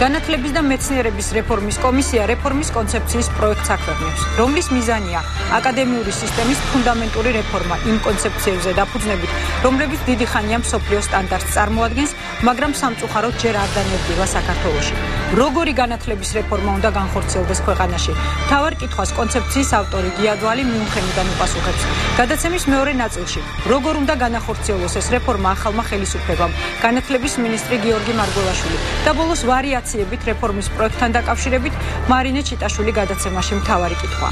განათლების და მეცნიერების რეფორმის კომისია რეფორმის კონცეფციის პროექტს აქვეყნებს, რომლის მიზანია აკადემიური სისტემის ფუნდამენტური რეფორმა იმ კონცეფციებზე დაფუძნებით, რომლებიც დიდი ხანია მსოფლიო სტანდარტს წარმოადგენს, მაგრამ სამწუხაროდ ჯერ არ დანერგილა საქართველოში. როგორი განათლების რეფორმა უნდა განხორციელდეს ქვეყანაში? მთავარ კითხვას კონცეფციის ავტორი გიადვალი მიუნხენიდან უპასუხებს. გადაცემის მეორე ნაწილში, როგორ უნდა განახორციელოს ეს რეფორმა ახალმა ხელისუფლებამ, განათლების მინისტრი გიორგი მარგველაშვილი და ბოლოს ვარიაციებით რეფორმის პროექტთან დაკავშირებით მარინე ჩიტაშვილი გადაცემაში მთავარი კითხვა.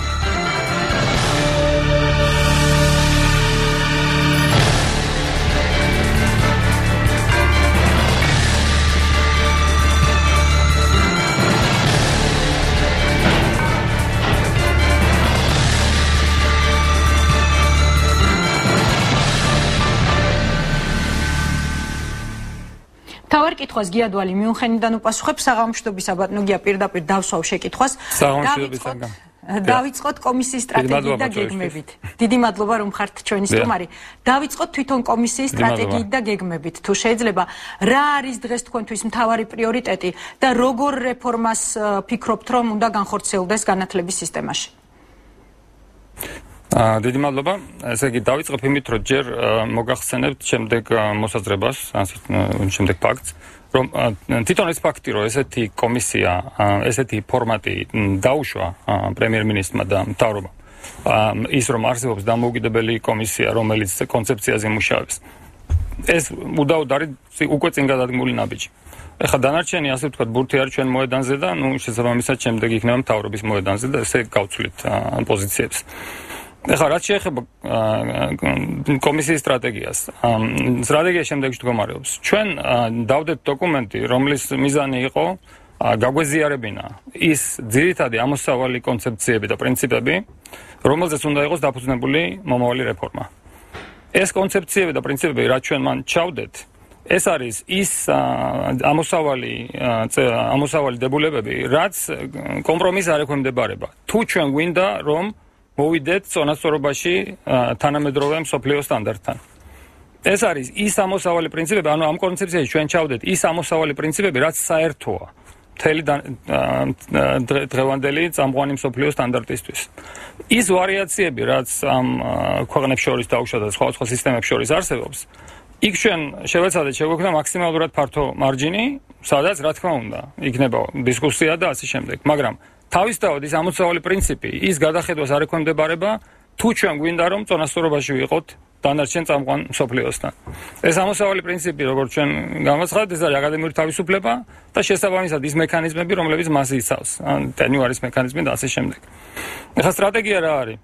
თავარ კითხვას გიადვალი მიუნხენიდან უპასუხებს საღამოშტობის საბატონოგია პირდაპირ დავსვავ შეკითხვას. დავიწყოთ კომისიის სტრატეგიით და გეგმებით. დიდი მადლობა რომ ხართ ჩვენი სტუმარი. დავიწყოთ თვითონ კომისიის სტრატეგიით და გეგმებით. თუ შეიძლება, რა არის დღეს თქვენთვის მთავარი პრიორიტეტი და როგორ რეფორმას ფიქრობთ რომ უნდა განხორციელდეს განათლების სისტემაში? დიდი მადლობა. ესე იგი დავიწყებ იმით, რომ ჯერ მოგახსენებთ შემდეგ მოსაზრებას, შემდეგ ფაქტს, რომ თვითონ ეს ფაქტი, რომ ესეთი კომისია, ესეთი ფორმატი დაუშვა პრემიერ-მინისტრმა და მთავრობამ, ის რომ არსებობს დამოუკიდებელი კომისია, რომელიც კონცეფციაზე მუშაობს, ეს უდაოდ არის უკვე წინ გადადგმული ნაბიჯი. ეხლა დანარჩენი, ასე ვთქვათ, ბურთი არის ჩვენ მოედანზე და შესაბამისად შემდეგ იქნება მთავრობის მოედანზე და ესე გავცვლით პოზიციებს. ეხლა რაც შეეხება კომისიის სტრატეგიას. სტრატეგია შემდეგში მდგომარეობს. ჩვენ დავდეთ დოკუმენტი, რომლის მიზანი იყო გაგვეზიარებინა ის ძირითადი ამოსავალი კონცეფციები და პრინციპები, რომელზეც უნდა იყოს დაფუძნებული მომავალი რეფორმა. ეს კონცეფციები და პრინციპები, რაც ჩვენ მან ჩავდეთ, ეს არის ის ამოსავალი დებულებები, რაც კომპრომისს არ ექვემდებარება. თუ ჩვენ გვინდა რომ მოვიდეთ წონასწორობაში თანამედროვე მსოფლიო სტანდარტთან. ეს არის ის ამოსავალი პრინციპები, ანუ ამ კონცეფციაში ჩვენ ჩავდეთ ის ამოსავალი პრინციპები, რაც საერთოა მთელი დღევანდელი წამყვანი მსოფლიო სტანდარტისთვის. ის ვარიაციები, რაც ამ ქვეყნებს შორის დაუშვა და სხვადასხვა სისტემებს შორის არსებობს, იქ ჩვენ შევეცადეთ შეგვექმნა მაქსიმალურად ფართო მარჯინი, სადაც რა თქმა უნდა, იქნება დისკუსია და ასე შემდეგ, მაგრამ თავისთავად ის ამოსავალი პრინციპი, ის გადახედვას არ ექვემდებარება, თუ ჩვენ გვინდა რომ წონასწორობაში ვიყოთ დანარჩენ წამყვან მსოფლიოსთან. ეს ამოსავალი პრინციპი, როგორც ჩვენ გამაცხადეთ, ეს არის აკადემიური თავისუფლება და შესაბამისად ის მექანიზმები, რომლებიც მას იცავს, ტენიუარის მექანიზმი და ასე შემდეგ. ეხლა სტრატეგია რა არის?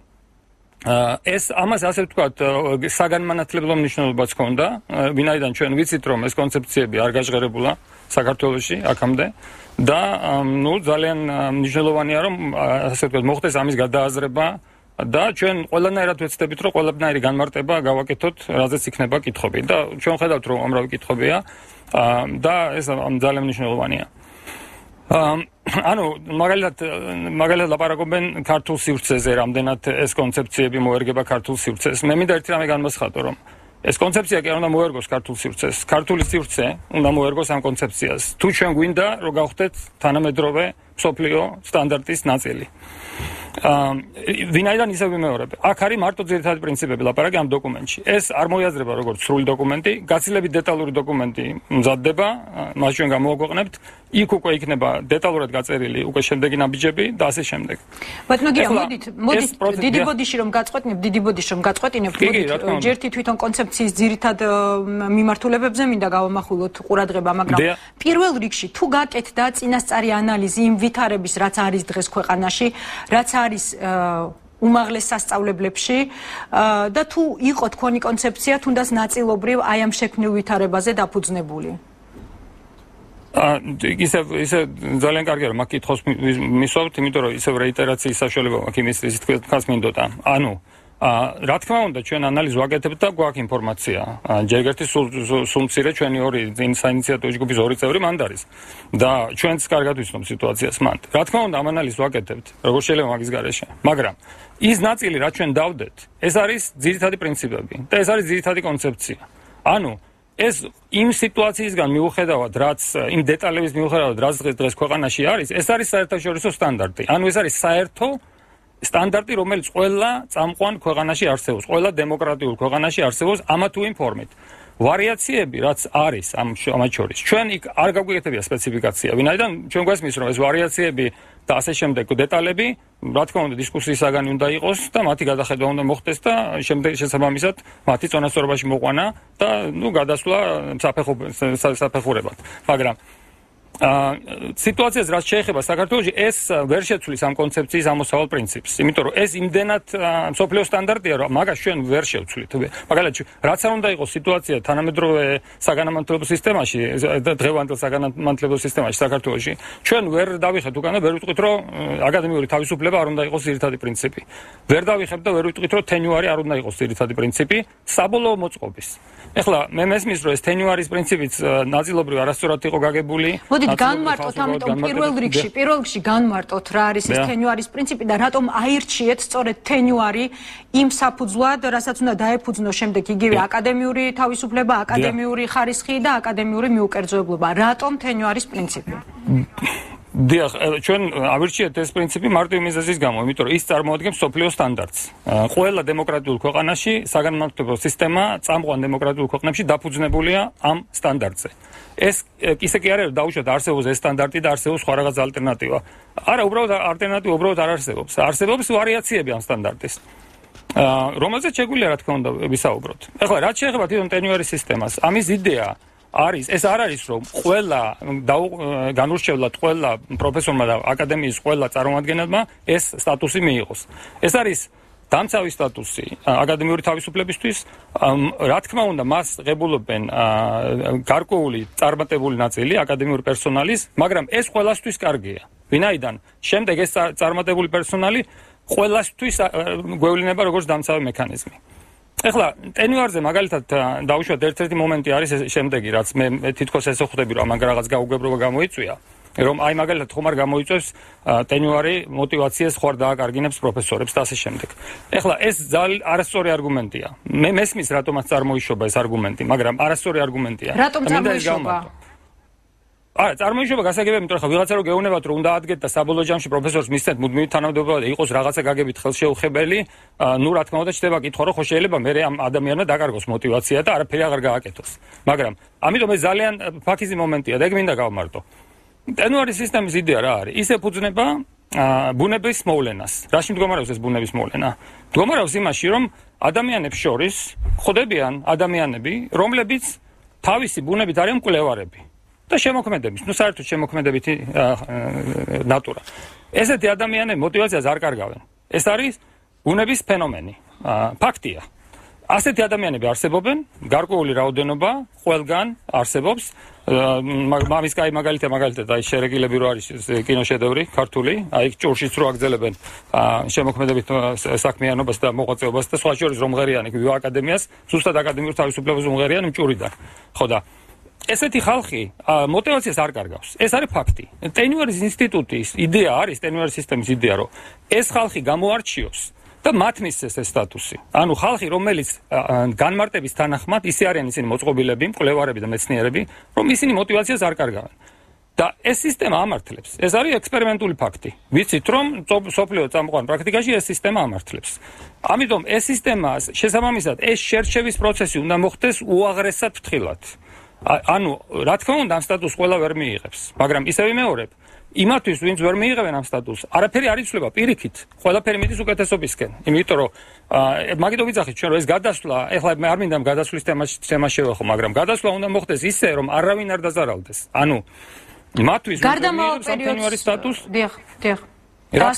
ეს ამას ასე ვთქვათ, საგანმანათლებლო მნიშვნელობაც ჰქონდა, ვინაიდან ჩვენ ვიცით რომ ეს კონცეფციები არ გაჟღერებულა საქართველოში აქამდე და ძალიან მნიშვნელოვანია რომ ასე ვთქვათ მოხდეს ამის გადააზრება და ჩვენ ყველანაირად ვეცდებით რომ ყველაფერი განმარტება გავაკეთოთ, რაზეც იქნება კითხვები და ჩვენ ხედავთ რომ ამრავი კითხვებია და ეს ძალიან მნიშვნელოვანია. ანუ მაგალითად ლაპარაკობენ ქართულ სივრცეზე, რამდენად ეს კონცეფციები მოერგება ქართულ სივრცეს. მე მინდა ერთი რამე განმასხატო, რომ ეს კონცეფცია კი არ უნდა მოერგოს ქართულ სივრცეს. ქართული სივრცე უნდა მოერგოს ამ კონცეფციას. თუ ჩვენ გვინდა რომ გავხდეთ თანამედროვე მსოფლიო სტანდარტის ნაწილი. ვინაიდან ისევ ვიმეორებ. აქ არის მარტო ძირითადი პრინციპები ლაპარაკი ამ დოკუმენტში. ეს არ მოიაზრება როგორც სრული დოკუმენტი, გაცილებით დეტალური დოკუმენტი მზადდება, მას ჩვენ გამოვაგვეყნებთ. იქ უკვე იქნება დეტალურად გაწერილი უკვე შემდეგი ნაბიჯები და ასე შემდეგ. ბატონოგია, მოდით დიდი ბოდიში რომ გაწყვეტინებთ, ჯერთი თვითონ კონცეფციის ძირითად მიმართულებებზე მინდა გავამახვილოთ ყურადღება, მაგრამ პირველ რიგში თუ გაკეთდა წინასწარი ანალიზი იმ ვითარების, რაც არის დღეს ქვეყანაში, რაც არის უმაღლეს სასწავლებლებში და თუ იყო თქვენი კონცეფცია თუნდაც ნაწილობრივ აი ამ შექმნილ ვითარებაზე დაფუძნებული? ისე ძალიან კარგია რომ აქ კითხავს მისვავთ, იმიტომ რომ ისევ რეიტერაციის საშუალება მაქვს იმის თქვენს მინდოდა. ანუ რა თქმა უნდა ჩვენ ანალიზს ვაკეთებთ და გვაქვს ინფორმაცია. ჯერ ერთი სულ მცირე ჩვენი ორი საინიციატივის ჯგუფის ორი წევრი მანდ არის და ჩვენც კარგად ვიცნობ სიტუაციას მანდ. რა თქმა უნდა ამ ანალიზს ვაკეთებთ, როგორ შეიძლება მაგის გარეშე. მაგრამ ის ნაწილი რაც ჩვენ დავდეთ, ეს არის ძირითადი პრინციპები და ეს არის ძირითადი კონცეფცია. ანუ ეს იმ სიტუაციისგან მიუხედავად, რაც იმ დეტალების მიუხედავად, რაც დღეს ქვეყანაში არის, ეს არის საერთაშორისო სტანდარტი. ანუ ეს არის საერთო სტანდარტი, რომელიც ყველა წამყვან ქვეყანაში არსებობს, ყველა დემოკრატიულ ქვეყანაში არსებობს ამა თუ იმ ფორმით. ვარიაციები, რაც არის ამათ შორის, ჩვენ იქ არ გაგვიკეთებია სპეციფიკაცია. ვინაიდან ჩვენ გვესმის, რომ ეს ვარიაციები და ასე შემდეგ დეტალები, რა თქმა უნდა, დისკუსიის საგანი უნდა იყოს და მათი გადახედვა უნდა მოხდეს და შემდეგ შესაბამისად მათი წონასწორობაში მოყვანა და გადასვლა საფეხურებად. მაგრამ სიტუაციას რაც შეეხება საქართველოში, ეს ვერ შეცვლის ამ კონცეფციის ამოსავალ პრინციპს. იმიტომ რომ ეს იმდენად მსოფლიო სტანდარტია, რომ მაგას ჩვენ ვერ შევცვლით. მაგალითად, რაც არ უნდა იყოს სიტუაცია თანამედროვე საგანმანათლებლო სისტემაში, დღევანდელ საგანმანათლებლო სისტემაში საქართველოში, ჩვენ ვერ დავიხეთ უკან და ვერ ვიტყვით, რომ აკადემიური თავისუფლება არ უნდა იყოს ძირითადი პრინციპი. ვერ დავიხეთ და ვერ ვიტყვით, რომ თენიუარი არ უნდა იყოს ძირითადი პრინციპი საბოლოო მოწყობის. ეხლა მე მესმის, რომ ეს თენიუარის პრინციპიც ნაწილობრივ არასწორად იყო გაგებული. განმარტოთ, ამიტომ პირველ რიგში განმარტოთ რა არის ეს თენიუარის პრინციპი და რატომ აირჩიეთ სწორედ თენიუარი იმ საფუძვლად, რასაც უნდა დაეფუძნოს შემდეგ იგივე აკადემიური თავისუფლება, აკადემიური ხარისხი და აკადემიური მიუკერძოებლობა. რატომ თენიუარის პრინციპი? დიახ, ჩვენ ავირჩიეთ ეს პრინციპი მარტივ მიზეზის გამო, იმიტომ რომ ის წარმოადგენს მსოფლიო სტანდარტს. ყველა დემოკრატიულ ქვეყანაში საგანმანათლებლო სისტემა წამყვან დემოკრატიულ ქვეყნებში დაფუძნებულია ამ სტანდარტზე. ეს ისე კი არის, რომ დაუშვათ არსებობს ეს სტანდარტი და არსებობს სხვა რაღაც ალტერნატივა. არა, უბრალოდ ალტერნატივა უბრალოდ არ არსებობს. არსებობს ვარიაციები ამ სტანდარტის. რომელზეც შეგვიძლია რა თქმა უნდა ვისაუბროთ. ეხლა რაც შეეხება თვითონ თენიუარის სისტემას, ამის იდეა არის, ეს არ არის, რომ ყველა განურჩევლად ყველა პროფესორმა და აკადემიის ყველა წარმომადგენელმა ეს სტატუსი მიიღოს. ეს არის დამცავი სტატუსი აკადემიური თავისუფლებისთვის, რა თქმა უნდა, მას ღებულობენ გარკვეული წარმატებული ნაწილი აკადემიური პერსონალის, მაგრამ ეს ყველასთვის კარგია. ვინაიდან შემდეგ ეს წარმატებული პერსონალი ყველასთვის გვევლინება როგორც დამცავი მექანიზმი. ეხლა ტენიუარზე მაგალითად დაუშვათ ერთ-ერთი მომენტი არის შემდეგი, რაც მე თითქოს ესე ხვდები, რომ ამან რაღაც გაუგებრობა გამოიწვია, რომ აი მაგალითად ხომ არ გამოიწვევს ტენიუარი მოტივაციას ხوار დააკარგინებს პროფესორებს და ასე შემდეგ. ეხლა ეს ძალიან არასწორი არგუმენტია. მე მესმის რატომაც წარმოიშობა ეს არგუმენტი, მაგრამ არასწორი არგუმენტია. რატომ წარმოიშობა? არა, წარმოიშობა გასაგებია, იმიტომ რომ ვიღაცა რო გეუბნებათ, რომ უნდა ადგეთ და საბოლოო ჯამში პროფესორს მისცეთ მუდმივი თანამდებობა და იყოს რაღაცა გაგებით ხელშეუხებელი, ნუ რა თქმა უნდა ჩდება კითხვა, რომ ხო შეიძლება მე ამ ადამიანმა დაკარგოს მოტივაცია და არაფერი აღარ გააკეთოს. მაგრამ ამიტომ ეს ძალიან ფაქიზი მომენტია და ეგ მინდა გავმარტო. ტენიუარის სისტემის იდეა რა არის? ის ეფუძნება ბუნების მოვლენას. რაში მდგომარეობს ეს ბუნების მოვლენა? მდგომარეობს იმაში, რომ ადამიანებს შორის ხდებიან ადამიანები, რომლებიც თავისი ბუნებით არიან მკვლევარები. და შემოქმედების, საერთოდ შემოქმედებითი ნატურა. ესეთი ადამიანები მოტივაციას არ კარგავენ. ეს არის ბუნების ფენომენი, ფაქტია. ასეთი ადამიანები არსებობენ, გარკვეული რაოდენობა ყველგან არსებობს. მამის კაი მაგალითად აი შერეგილები რო არის კინოშედევრი ქართული, აი ჭურშიც რო აგზელებენ შემოქმედებით საქმიანობას და მოღვაწეობას და სხვა შორის რომ მღერიანი აკადემიას, ზუსტად აკადემიურ თავისუფლებას უმღერიან ჭურიდან. ხო და ესეთი ხალხი მოტივაციას არ კარგავს. ეს არის ფაქტი. ტენიუარის ინსტიტუტის იდეა არის, ტენიუარის სისტემის იდეა, რომ ეს ხალხი გამოარჩიოს და მათ მისცეს ეს სტატუსი. ანუ ხალხი, რომელიც განმარტების თანახმად ისე არიან ისინი მოწყობილები, მკვლევარები და მეცნიერები, რომ ისინი მოტივაციას არ კარგავენ. და ეს სისტემა ამართლებს. ეს არის ექსპერიმენტული ფაქტი. ვიცით, რომ სოფლიო წამყვან პრაქტიკაში ეს სისტემა ამართლებს. ამიტომ ეს სისტემას შესაბამისად ეს შერჩევის პროცესი უნდა მოხდეს უაღრესად ფრთხილად. ანუ რა თქმა უნდა ამ სტატუსს ყველა ვერ მიიღებს, მაგრამ ისევ ვიმეორებ, იმათთვის ვინც ვერ მიიღებენ ამ სტატუსს, არაფერი არ იცვლება პირიქით, ყველაფერი მიდის უკეთესობისკენ. იმიტომ რომ მაგითო ვიცახით ჩვენ რომ ეს გადასვლა, ეხლა მე არ მინდა გადასვლის თემაში შევეხო, მაგრამ გადასვლა უნდა მოხდეს ისე რომ არავინ არ დაზარალდეს. ანუ მათთვის გარდამავალ პერიოდის სტატუსს. დიახ. რა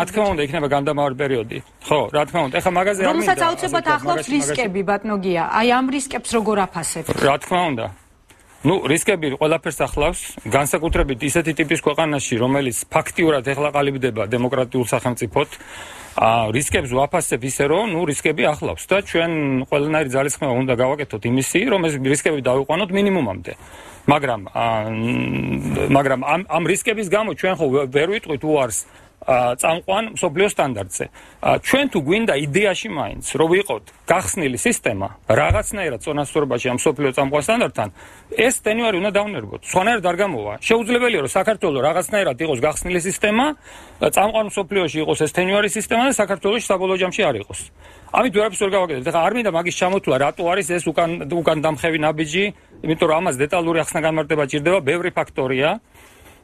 თქმა უნდა იქნება გარდამავალი პერიოდი. ხო, რა თქმა უნდა. ეხლა მაგაზე არ მინდა. რომელსაც აუცილებლად ახლავს რისკები, ბატონო გია. აი ამ რისკებს როგორ აფასებთ? რა თქმა უნდა. რისკები ყველაფერს ახლავს, განსაკუთრებით ისეთი ტიპის ქვეყანაში, რომელიც ფაქტიურად ეხლა ყალიბდება დემოკრატიულ სახელმწიფოდ, რისკებს ვაფასებ ისე, რომ რისკები ახლავს და ჩვენ ყველანაირი ძალისხმევა უნდა გავაკეთოთ იმისი, რომ ეს რისკები დავიყვანოთ მინიმუმამდე. მაგრამ ამ რისკების გამო ჩვენ ხო ვერ ვიტყვით უარს წამყვან მსოფლიო სტანდარტზე. ჩვენ თუ გვინდა იდეაში მაინც რომ ვიყოთ გახსნილი სისტემა რაღაცნაირად წონასწორობაში ამ მსოფლიო წამყვან სტანდარტთან, ეს ტენვარი უნდა დავნერგოთ. სხვანაირად არ გამოვა. შეუძლებელია რომ საქართველოს რაღაცნაირად იყოს გახსნილი სისტემა, წამყვან მსოფლიოში იყოს ეს ტენვარი სისტემა და საქართველოს საბოლოო ჯამში არ იყოს. ამით ვერაფერს ვერ გავაკეთებთ. ეხლა არ მინდა მაგის ჩამოთვლა, რატო არის ეს უკან დამხევი ნაბიჯი, იმიტომ რომ ამას დეტალური ახსნა განმარტება ჭირდება, ბევრი ფაქტორია.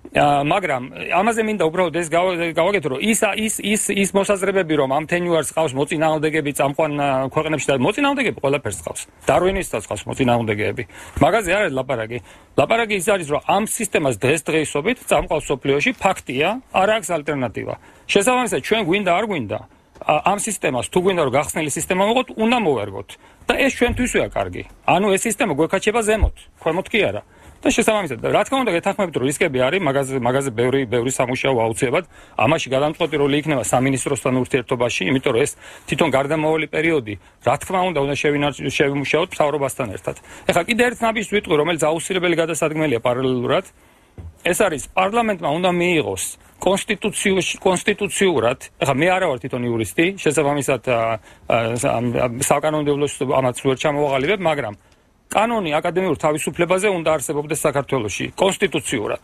მაგრამ ამაზე მინდა უბრალოდ ეს გავაკეთო, რომ ის მოსაზრებები, რომ ამ ტენვარს ყავს მოწინააღმდეგეები წამყვან ქვეყნებში და მოწინააღმდეგეები ყველაფერს ყავს. დარვინისტსაც ყავს მოწინააღმდეგეები. მაგაზე არ არის ლაპარაკი. ლაპარაკი ის არის, რომ ამ სისტემას დღესდღეობით წამყვან მსოფლიოში ფაქტია, არ აქვს ალტერნატივა. შესაბამისად, ჩვენ გვინდა არ გვინდა ამ სისტემას თუ გვინდა რომ გახსნილი სისტემა მოყოთ, უნდა მოვერგოთ. და ეს ჩვენთვისვეა კარგი. ანუ ეს სისტემა გვექაჩება ზემოთ, ქვემოთ კი არა. და შესაბამისად, რა თქმა უნდა, გეთანხმებით, რომ რისკები არის, მაგაზე ბევრი სამუშაო აუცილებლად. ამაში გადამწყვეტი როლი იქნება სამინისტროსთან ურთიერთობაში, იმიტომ რომ ეს თვითონ გარდამავალი პერიოდი, რა თქმა უნდა, შევიმუშაოთ მთავრობასთან ერთად. ეხლა კიდე ერთ ნაბიჯს ვიტყვი, რომელიც აუცილებელი გადასადგმელია პარალელურად. ეს არის პარლამენტმა უნდა მიიღოს კონსტიტუციურად, ეხლა მე არა ვარ თვითონ იურისტი, შესაბამისად საკანონმდებლოს ამაც ვერ ჩამოვაყალიბებ, მაგრამ კანონი აკადემიურ თავისუფლებაზე უნდა არსებობდეს საქართველოში კონსტიტუციურად.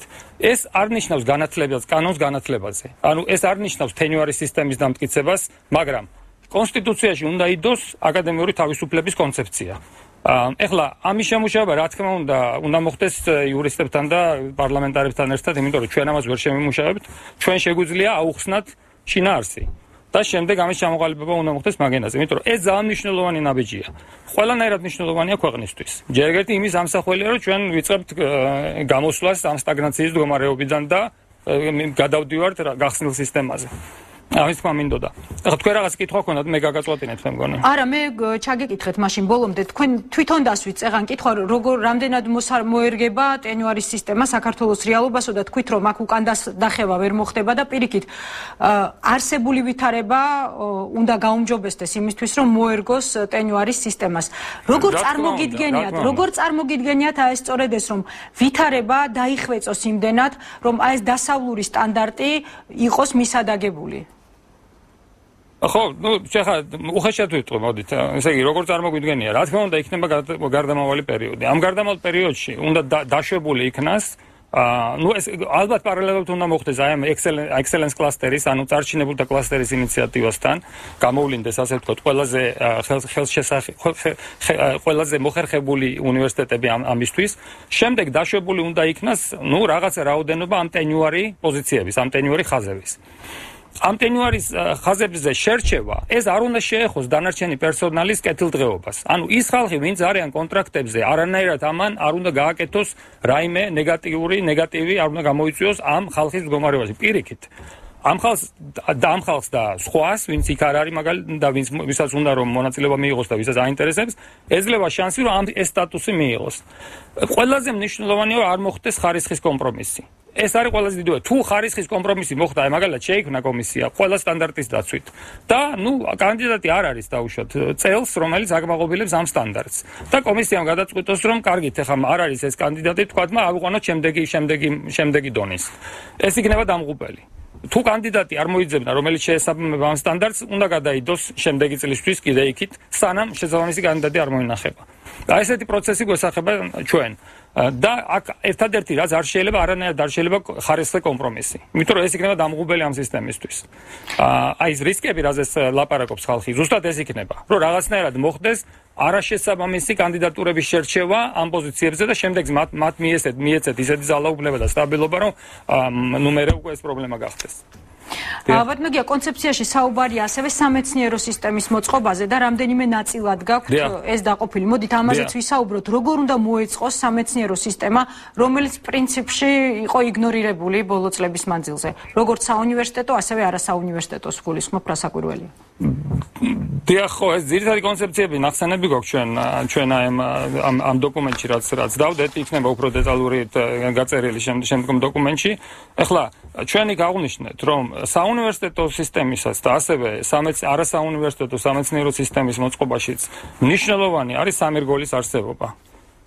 ეს არ ნიშნავს განათლებას, კანონს განათლებაზე. ანუ ეს არ ნიშნავს ტენვარის სისტემის დამტკიცებას, მაგრამ კონსტიტუციაში უნდა იდოს აკადემიური თავისუფლების კონცეფცია. ეხლა ამის შემუშავება რა თქმა უნდა მოხდეს იურისტებთან და პარლამენტარებთან ერთად, იმიტომ რომ ჩვენ ამას ვერ შევიმუშავებთ, ჩვენ შეგვიძლია აუხსნათ შინაარსი. და შემდეგ ამის ჩამოყალიბება უნდა მოხდეს მაგენაზე, იმიტომ რომ ეს ძალიან მნიშვნელოვანი ნაბიჯია. ყველანაირად მნიშვნელოვანია ქვეყნისთვის. ჯერ ერთი იმის ამსახველია, რომ ჩვენ ვიწყებთ გამოსვლას ამ სტაგნაციის მდგომარეობიდან და გადავდივართ გახსნილ სისტემაზე. ამის თქმა მინდოდა. ეხლა თქვენ რაღაც კითხვა გქონდათ, მე გაგაწყვეტინეთ მე მგონი. არა, მე ჩაგეკითხეთ მაშინ ბოლომდე, თქვენ თვითონ დასვით წეღან კითხვა, როგორ რამდენად მოერგება ტენვარის სისტემა საქართველოს რეალობასო და თქვით, რომ აქ უკან დახევა ვერ მოხდება და პირიქით არსებული ვითარება უნდა გაუმჯობესდეს იმისთვის, რომ მოერგოს ტენვარის სისტემას. როგორ წარმოგიდგენიათ აი სწორედ ეს, რომ ვითარება დაიხვეწოს იმდენად, რომ აი ეს დასავლური სტანდარტი იყოს მისადაგებული? ხო, ხა უხეშად ვიტყვი, მოდით. ესე იგი, როგორ წარმოგვიდგენია, რა თქმა უნდა, იქნება გარდამავალი პერიოდი. ამ გარდამავალ პერიოდში უნდა დაშვებული იქნას, ეს ალბათ პარალელურად უნდა მოხდეს აი ამ excellence cluster-ის, ანუ წარჩინებულთა კლასტერის ინიციატივასთან, გამოვლინდეს, ასე ვთქვათ, ყველაზე მოხერხებული უნივერსიტეტები ამისთვის. შემდეგ დაშვებული უნდა იქნას, რაღაცა რაოდენობა ამ ტენვარი პოზიციების, ამ ტენვარი ხაზების. ამ ტენვარის ხაზებზე შერჩევა, ეს არ უნდა შეეხოს დანარჩენი პერსონალის კეთილდღეობას. ანუ ის ხალხი, ვინც არიან კონტრაქტებზე, არანაირად ამან არ უნდა გააკეთოს რაიმე ნეგატივი არ უნდა გამოიწვიოს ამ ხალხის მდგომარეობაში. პირიქით, ამ ხალხს და სხვას, ვინც იქ არ არის მაგალითად და ვისაც უნდა რომ მონაწილეობა მიიღოს და ვისაც აინტერესებს, ეძლევა შანსი რომ ეს სტატუსი მიიღოს. ყველაზე მნიშვნელოვანია რომ არ მოხდეს ხარისხის კომპრომისი. ეს არის ყველაზე დიდი. თუ ხარისხის კომპრომისი მოხდა, მაგალითად შეიქმნა კომისია ყველა სტანდარტის დაცვით და კანდიდატი არ არის დაუშვათ წელს, რომელიც აკმაყოფილებს ამ სტანდარტს. და კომისიამ გადაწყვიტოს, რომ კარგით, ეხლა არ არის ეს კანდიდატი, თქვათ, ავიყვანოთ შემდეგი დონის. ეს იქნება დამღუპელი. თუ კანდიდატი არ მოიძებნა, რომელიც შეესაბამება ამ სტანდარტს, უნდა გადაიდოს შემდეგი წლისთვის კიდე იქით, სანამ შესაბამისი კანდიდატი არ მოინახება. და ესეთი პროცესი გვესახება ჩვენ. და აქ ერთადერთი რაც არ შეიძლება, არანაირად არ შეიძლება ხარისხი კომპრომისი. იმიტომ რომ ეს იქნება დამღუპელი ამ სისტემისთვის. აი ეს რისკები, რაზეც ლაპარაკობს ხალხი, ზუსტად ეს იქნება, რომ რაღაცნაირად მოხდეს არაშესაბამისი კანდიდატურების შერჩევა ამ პოზიციებზე და შემდეგ მათ მიეცეთ ისეთი ძალაუფლება და სტაბილობა, რომ მერე უკვე ეს პრობლემა გახდეს. ბატონო, კონცეფციაში საუბარია ასევე სამეცნიერო სისტემის მოწყობაზე და რამდენიმე ნაწილად გაქვთ ეს დაყოფილი. მოდით ამაზეც ვისაუბროთ, როგორ უნდა მოეწყოს სამეცნიერო სისტემა, რომელიც პრინციპში იყო იგნორირებული ბოლო წლების მანძილზე. როგორც საუნივერსიტეტო, ასევე არასაუნივერსიტეტო სკოლისხმობ რასაკვირველია. დიახ, ხო, ეს ძირითადი კონცეფციები ნახსენები გვაქვს ჩვენ ამ დოკუმენტში, რაც დავდეთ, იქნება უფრო დეტალური გაწერილი შემდგომ დოკუმენტში. ეხლა ჩვენი გავუნიშნეთ, რომ საუნივერსიტეტო სისტემისაც და ასევე არასაუნივერსიტეტო სამეცნიერო სისტემის მოწყობაშიც მნიშვნელოვანი არის სამი რგოლის არსებობა.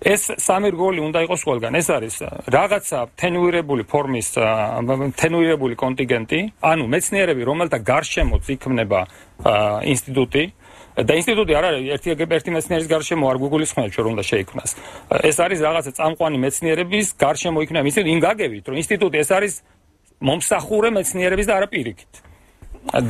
ეს სამი რგოლი უნდა იყოს ყველგან. ეს არის რაღაცა თენუირებული ფორმის, თენუირებული კონტინგენტი, ანუ მეცნიერები, რომელთა გარშემოც იქმნება ინსტიტუტი და ინსტიტუტი არ არის ერთი მეცნიერის გარშემო არ Google-ის ხმებს რომ უნდა შეიქმნას. ეს არის რაღაცა წამყვანი მეცნიერების გარშემო იქმნება ინსტიტუტი. იმ გაგებით, რომ ინსტიტუტი ეს არის მომსახურე მეცნიერების და არა პირიქით.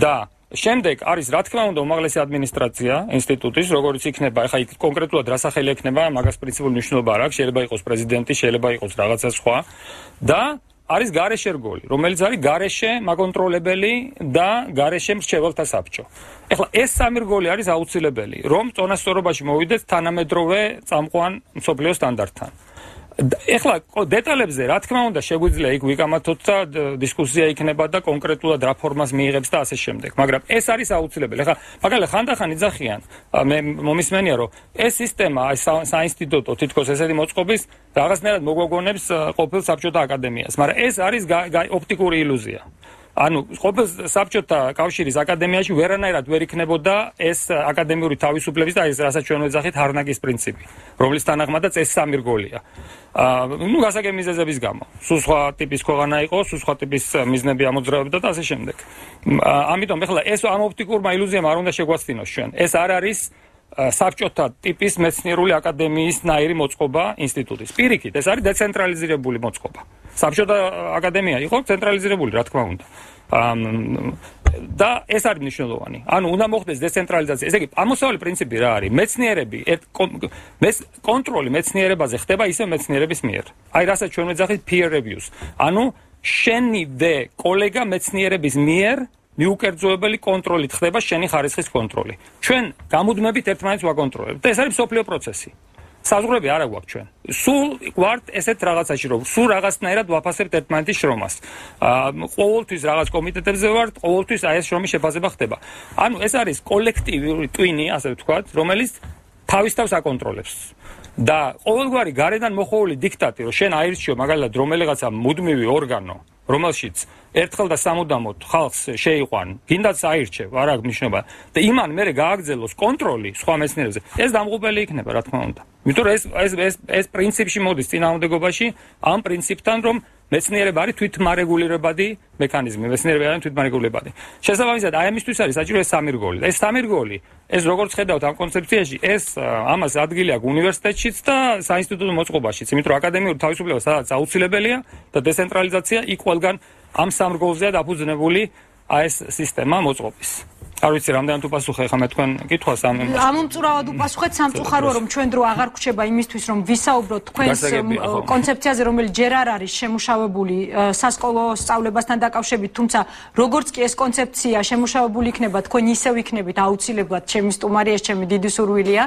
და შემდეგ არის რა თქმა უნდა უმაღლესი ადმინისტრაცია ინსტიტუტის, როგორც იქნება, ეხლა იქ კონკრეტულად რა სახელი ექნება, მაგას პრინციპული მნიშვნელობა არ აქვს, შეიძლება იყოს პრეზიდენტი, შეიძლება იყოს რაღაცა სხვა და არის გარეშე რგოლი, რომელიც არის გარეშე მაკონტროლებელი და გარეშე მრჩეველთა საბჭო. ეხლა ეს სამი რგოლი არის აუცილებელი, რომ წონასწორობაში მოვიდეთ თანამედროვე წამყვან მსოფლიო სტანდარტთან. ეხლა დეტალებზე რა თქმა უნდა შეგვიძლია იქ ვიკამათოთ და დისკუსია იქნება და კონკრეტულად რა ფორმას მიიღებს და ასე შემდეგ. მაგრამ ეს არის აუცილებელი. ეხლა მაგალითად ხანდახან იძახიან, მე მომისმენია რომ ეს სისტემა აი საინსტიტუტო თითქოს ესეთი მოწყობის რაღაცნაირად მოგვაგონებს ყოფილ საბჭოთა აკადემიას, მაგრამ ეს არის ოპტიკური ილუზია. ანუ ყოფილ საბჭოთა კავშირის აკადემიაში ვერანაირად ვერ იქნებოდა ეს აკადემიური თავისუფლების და ეს რასაც ჩვენ ვეძახით ჰარნაკის პრინციპი, რომლის თანახმადაც ეს სამი რგოლია. ნუ გასაგებ მიზეზების გამო. სულ სხვა ტიპის ქვეყანა იყო, სულ სხვა ტიპის მიზნები ამოძრავებდა და ასე შემდეგ. ამიტომ ეხლა ეს ამ ოპტიკურმა ილუზიამ არ უნდა შეგვაცდინოს ჩვენ. ეს არ არის საბჭოთა ტიპის მეცნიერული აკადემიის ნაირი მოწყობა ინსტიტუტის. პირიქით, ეს არის დეცენტრალიზირებული მოწყობა. საბჭოთა აკადემია იყო ცენტრალიზირებული, რა თქმა უნდა. და ეს არის მნიშვნელოვანი. ანუ უნდა მოხდეს დეცენტრალიზაცია. ესე იგი, ამოსავალი პრინციპი რა არის? მეცნიერები კონტროლი მეცნიერებაზე ხდება ისე მეცნიერების მიერ. აი, რასაც ჩვენ ვეძახით peer reviews. ანუ შენივე კოლეგა მეცნიერების მიერ მიუკერძოებელი კონტროლით ხდება შენი ხარისხის კონტროლი. ჩვენ გამუდმებით ერთმანეთს ვაკონტროლებთ. და ეს არის მსოფლიო პროცესი. საზღვრები არა გვაქვს ჩვენ. სულ გვართ ესეთ რაღაცაში, რომ სულ რაღაცნაირად ვაფასებთ ერთმანეთის შრომას. ყოველთვის რაღაც კომიტეტებზე ვართ, ყოველთვის აი ეს შრომის შეფასება ხდება. ანუ ეს არის კოლექტივური ტვინი, ასე ვთქვათ, რომელიც თავის თავს აკონტროლებს. და ყოველგვარი გარედან მოხოვული დიქტატი, რომ შენ აირჩიო მაგალითად რომელიღაცა მუდმივი ორგანო, რომელშიც ერთხელ და სამუდამოდ ხალხს შეიყვან, გინდაც აირჩევ, არ აქვს მნიშვნელობა. და იმან მერე გააგრძელოს კონტროლი სხვა მეცნიერებზე. ეს დამღუპელი იქნება, რა თქმა უნდა. იმიტომ რომ ეს პრინციპში მოდის წინააღმდეგობაში ამ პრინციპთან, რომ მეცნიერება არის თვითმარეგულირებადი მექანიზმი, მეცნიერება არის თვითმარეგულირებადი. შესაბამისად, აი ამისთვის არის საჭირო ეს სამი რგოლი. ეს სამი რგოლი, ეს როგორც ხედავთ ამ კონცეფციაში, ეს ამას ადგილი აქვს უნივერსიტეტშიც და საინსტიტუტო მოწყობაშიც, იმიტომ რომ აკადემიური თავისუფლება სადაც აუცილებელია და დეცენტრალიზაცია იქ ყველგან ამ სამ რგოლზეა დაფუძნებული აი ეს სისტემა მოწყობის. არ ვიცი რამდენად უპასუხე ხა მე თქვენ კითხვას ამომწურავად უპასუხეთ სამწუხაროა რომ ჩვენ დრო აღარ გვჩება იმისთვის რომ ვისაუბროთ თქვენს კონცეფციაზე რომელიც ჯერ არ არის შემუშავებული სასკოლო სწავლებასთან დაკავშირებით თუმცა როგორც კი ეს კონცეფცია შემუშავებული იქნება თქვენ ისევ იქნებით აუცილებლად ჩემი სტუმარი ეს ჩემი დიდი სურვილია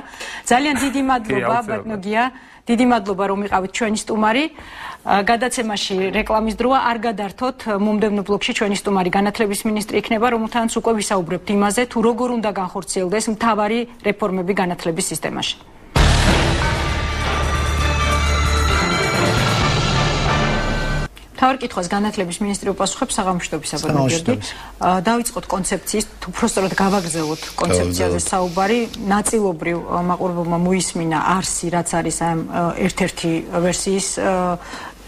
ძალიან დიდი მადლობა ბატონო გია დიდი მადლობა რომ იყავით ჩვენი სტუმარი გადაცემაში რეკლამის დროა არ გადართოთ მომდევნო ბლოკში ჩვენი სტუმარი განათლების მინისტრი იქნება რომელთანაც უკვე ვისაუბრებთ იმაზე თუ როგორ უნდა განხორციელდეს მთავარი რეფორმები განათლების სისტემაში თავარ კითხვას განათლების მინისტრი უპასუხებს საღამოშტობის საბაგიროები დავიწყოთ კონცეფციის თუ უბრალოდ გავაგრძელოთ კონცეფციაზე საუბარი ნაწილობრივ მაყურებელმა მოისმინა არსი რაც არის ამ ერთ-ერთი ვერსიის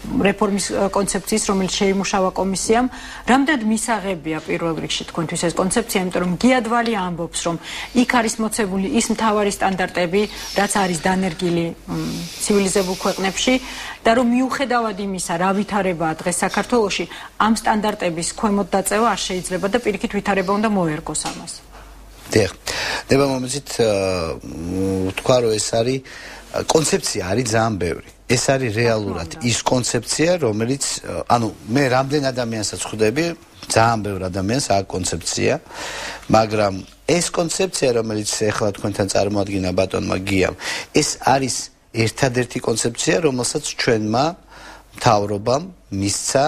რეფორმის კონცეფციის რომელიც შეიმუშავა კომისიამ რამდენად მისაღებია პირველ რიგში თქვენთვის ეს კონცეფცია იმიტომ რომ გიადვალი ამბობს რომ იქ არის მოცემული ის მთავარი სტანდარტები რაც არის დანერგილი ცივილიზებულ ქვეყნებში და რომ მიუხედავად იმისა რა ვითარებაა დღეს საქართველოში ამ სტანდარტების ქვემოთ დაწევა არ შეიძლება და პირიქით ვითარება უნდა მოერგოს ამას დიახ ნება მომეცით თქვა რომ ეს არის კონცეფცია არის ძალიან ბევრი ეს არის რეალურად ის კონცეფცია რომელიც ანუ მე რამდენ ადამიანსაც ხვდები ძალიან ბევრ ადამიანს აქვს კონცეფცია მაგრამ ეს კონცეფცია რომელიც ახლა თქვენთან წარმოადგინა ბატონმა გიამ ეს არის ერთადერთი კონცეფცია რომელსაც ჩვენმა მთავრობამ მისცა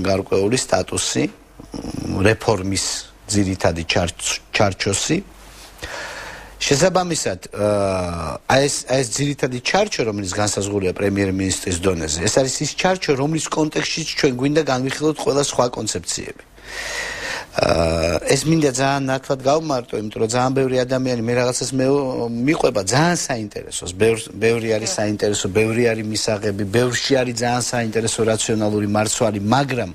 გარკვეული სტატუსი რეფორმის ძირითადი ჩარჩოსი შესაბამისად ეს ძირითადი ჩარჩო რომელიც განსაზღვრულია პრემიერ-მინისტრის დონეზე ეს არის ის ჩარჩო რომლის კონტექსტშიც ჩვენ გვინდა განვიხილოთ ყველა სხვა კონცეფციები ეს მინდა ძალიან ნათლად გავმარტო, იმიტომ რომ ძალიან ბევრი ადამიანი მე რაღაცას მიყვება ძალიან საინტერესოს, ბევრი არის საინტერესო, ბევრი არის მისაღები, ბევრში არის ძალიან საინტერესო რაციონალური მარცვალი, მაგრამ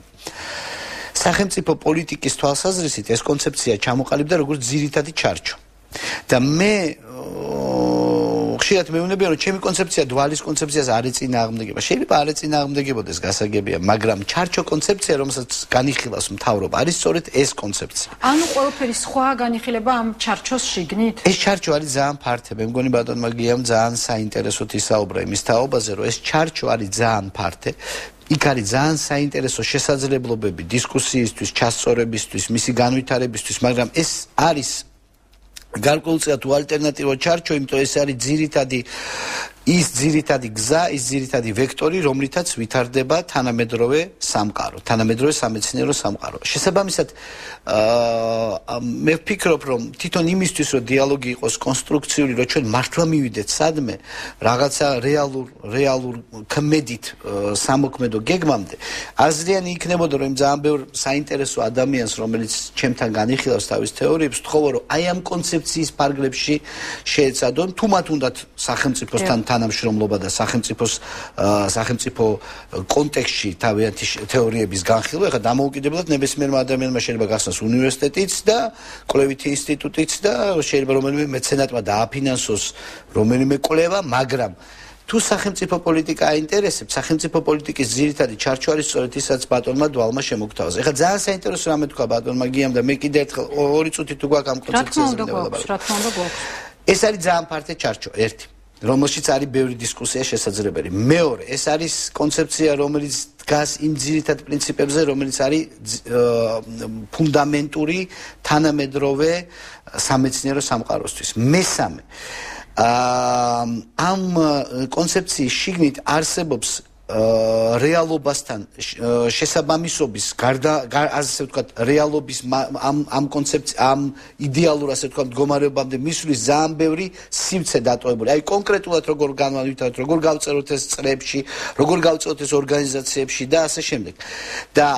სახელმწიფო პოლიტიკის თვალსაზრისით ეს კონცეფცია ჩამოყალიბდა როგორც ძირითადი ჩარჩო. და მე ხშირად მეუბნებიან, რომ ჩემი კონცეფცია დვალის კონცეფციას არ ეწინააღმდეგება. შეიძლება არ ეწინააღმდეგებოდეს, გასაგებია, მაგრამ ჩარჩო კონცეფცია, რომელსაც განიხილავს მთავრობა, არის სწორედ ეს კონცეფცია. ანუ ყველაფერი სხვა განიხილება ამ ჩარჩოს შიგნით? ეს ჩარჩო არის ძალიან ფართე. მე მგონი ბატონმა გიამ ძალიან საინტერესოდ ისაუბრა იმის თაობაზე, რომ ეს ჩარჩო არის ძალიან ფართე. იქ არის ძალიან საინტერესო შესაძლებლობები დისკუსიისთვის, ჩასწორებისთვის, მისი განვითარებისთვის, მაგრამ ეს არის გარკვეულწილად ალტერნატივა ჩარჩო, იმიტომ ეს არის ძირითადი გზა, ის ძირითადი ვექტორი, რომლითაც ვითარდება თანამედროვე სამყარო, თანამედროვე სამეცნიერო სამყარო. შესაბამისად, მე ვფიქრობ, რომ თვითონ იმისთვის, რომ დიალოგი იყოს კონსტრუქციული, რომ ჩვენ მართლა მივიდეთ სადმე, რაღაცა რეალურ ქმედით სამოქმედო გეგმამდე, აზრიანი იქნებოდა, რომ ძალიან ბევრ საინტერესო ადამიანს, რომელიც ჩემთან განიხილავს თავის თეორიებს, ვთხოვო, რომ აი ამ კონცეფციის ფარგლებში შეეცადონ, თუ მათ უნდათ სახელმწიფოსთან თანამშრომლობა და სახელმწიფო კონტექსტში თავიანთი თეორიების განხილვა. ეხლა დამოუკიდებლად ნებისმიერმა ადამიანმა შეიძლება გახსნას უნივერსიტეტიც და კვლევითი ინსტიტუტიც და შეიძლება რომელიმე მეცენატმა დააფინანსოს რომელიმე კვლევა, მაგრამ თუ სახელმწიფო პოლიტიკა აინტერესებს, სახელმწიფო პოლიტიკის ძირითადი ჩარჩო არის სწორედ ისაც ბატონმა დვალმა შემოგთავაზა. ეხლა ძალიან საინტერესო რამე თქვა ბატონმა გიამ და მე კიდე ერთხელ 2 წუთი თუ გვაქვს ამ კონცეფციაზე რა თქმა უნდა გვაქვს. ეს არის ძალიან ფართე ჩარჩო, ერთი, რომელშიც არის ბევრი დისკუსია შესაძლებელი. მეორე, ეს არის კონცეფცია, რომელიც დგას იმ ძირითად პრინციპებზე, რომელიც არის ფუნდამენტური თანამედროვე სამეცნიერო სამყაროსთვის. მესამე, ამ კონცეფციის შიგნით არსებობს რეალობასთან შესაბამისობის ასე ვთქვათ რეალობის ამ კონცეფცია ამ იდეალურ ასე ვთქვათ მდგომარეობამდე მისვლის ძალიან ბევრი სივრცე დატოვებული. აი კონკრეტულად როგორ განვითაროთ, როგორ გავწეროთ ეს წრეებში, როგორ გავწეროთ ეს ორგანიზაციებში და ასე შემდეგ. და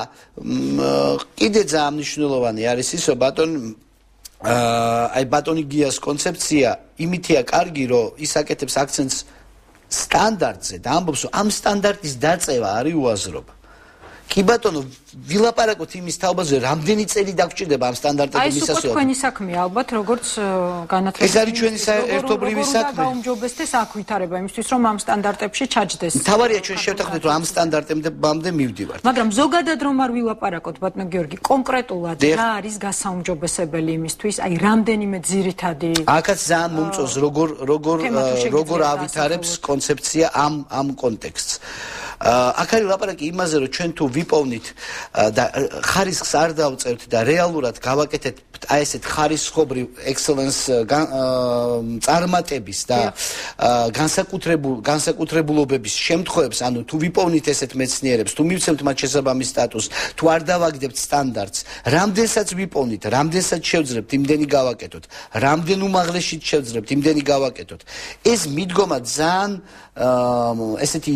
კიდე ძალიან მნიშვნელოვანი არის ის, რომ ბატონი გიას კონცეფცია იმითია კარგი, რომ ის აკეთებს აქცენტს სტანდარტზე და ამბობს, რომ ამ სტანდარტის დაწევა არის უაზრობა. კი ბატონო, ვილაპარაკოთ იმის თაობაზე, რამდენი წელი დაგჭირდება ამ სტანდარტების მისასვლელად. აი, ეს თქვენი საქმეა, ალბათ, როგორც განათლების. ეს არის ჩვენი ერთობლივი საქმე. გაუმჯობესდეს აქ ვითარება იმისთვის, რომ ამ სტანდარტებში ჩაჯდეს. თავარია ჩვენ შევთანხმდით, რომ ამ სტანდარტებამდე მივდივართ. მაგრამ ზოგადად რომ არ ვილაპარაკოთ, ბატონო გიორგი, კონკრეტულად რა არის გასაუმჯობესებელი იმისთვის, აი, რამდენიმე ძირითადი. აქაც ძალიან მომწონს, როგორ ავითარებს კონცეფცია ამ კონტექსტს. აქ არის ლაპარაკი იმაზე, რომ ჩვენ თუ ვიპოვნით და ხარისხს არ დავწერთ და რეალურად გავაკეთეთ აი ესეთ ხარისხობრივ excellence წარმატების და განსაკუთრებულობების შემთხვევებს, ანუ თუ ვიპოვნით ესეთ მეცნიერებს, თუ მივცემთ მათ შესაბამის სტატუსს, თუ არ დავაგდებთ სტანდარტს, რამდენსაც ვიპოვნით, რამდენსაც შევძლებთ, იმდენი გავაკეთოთ, რამდენ უმაღლესშიც შევძლებთ, იმდენი გავაკეთოთ. ეს მიდგომა ძალიან ესეთი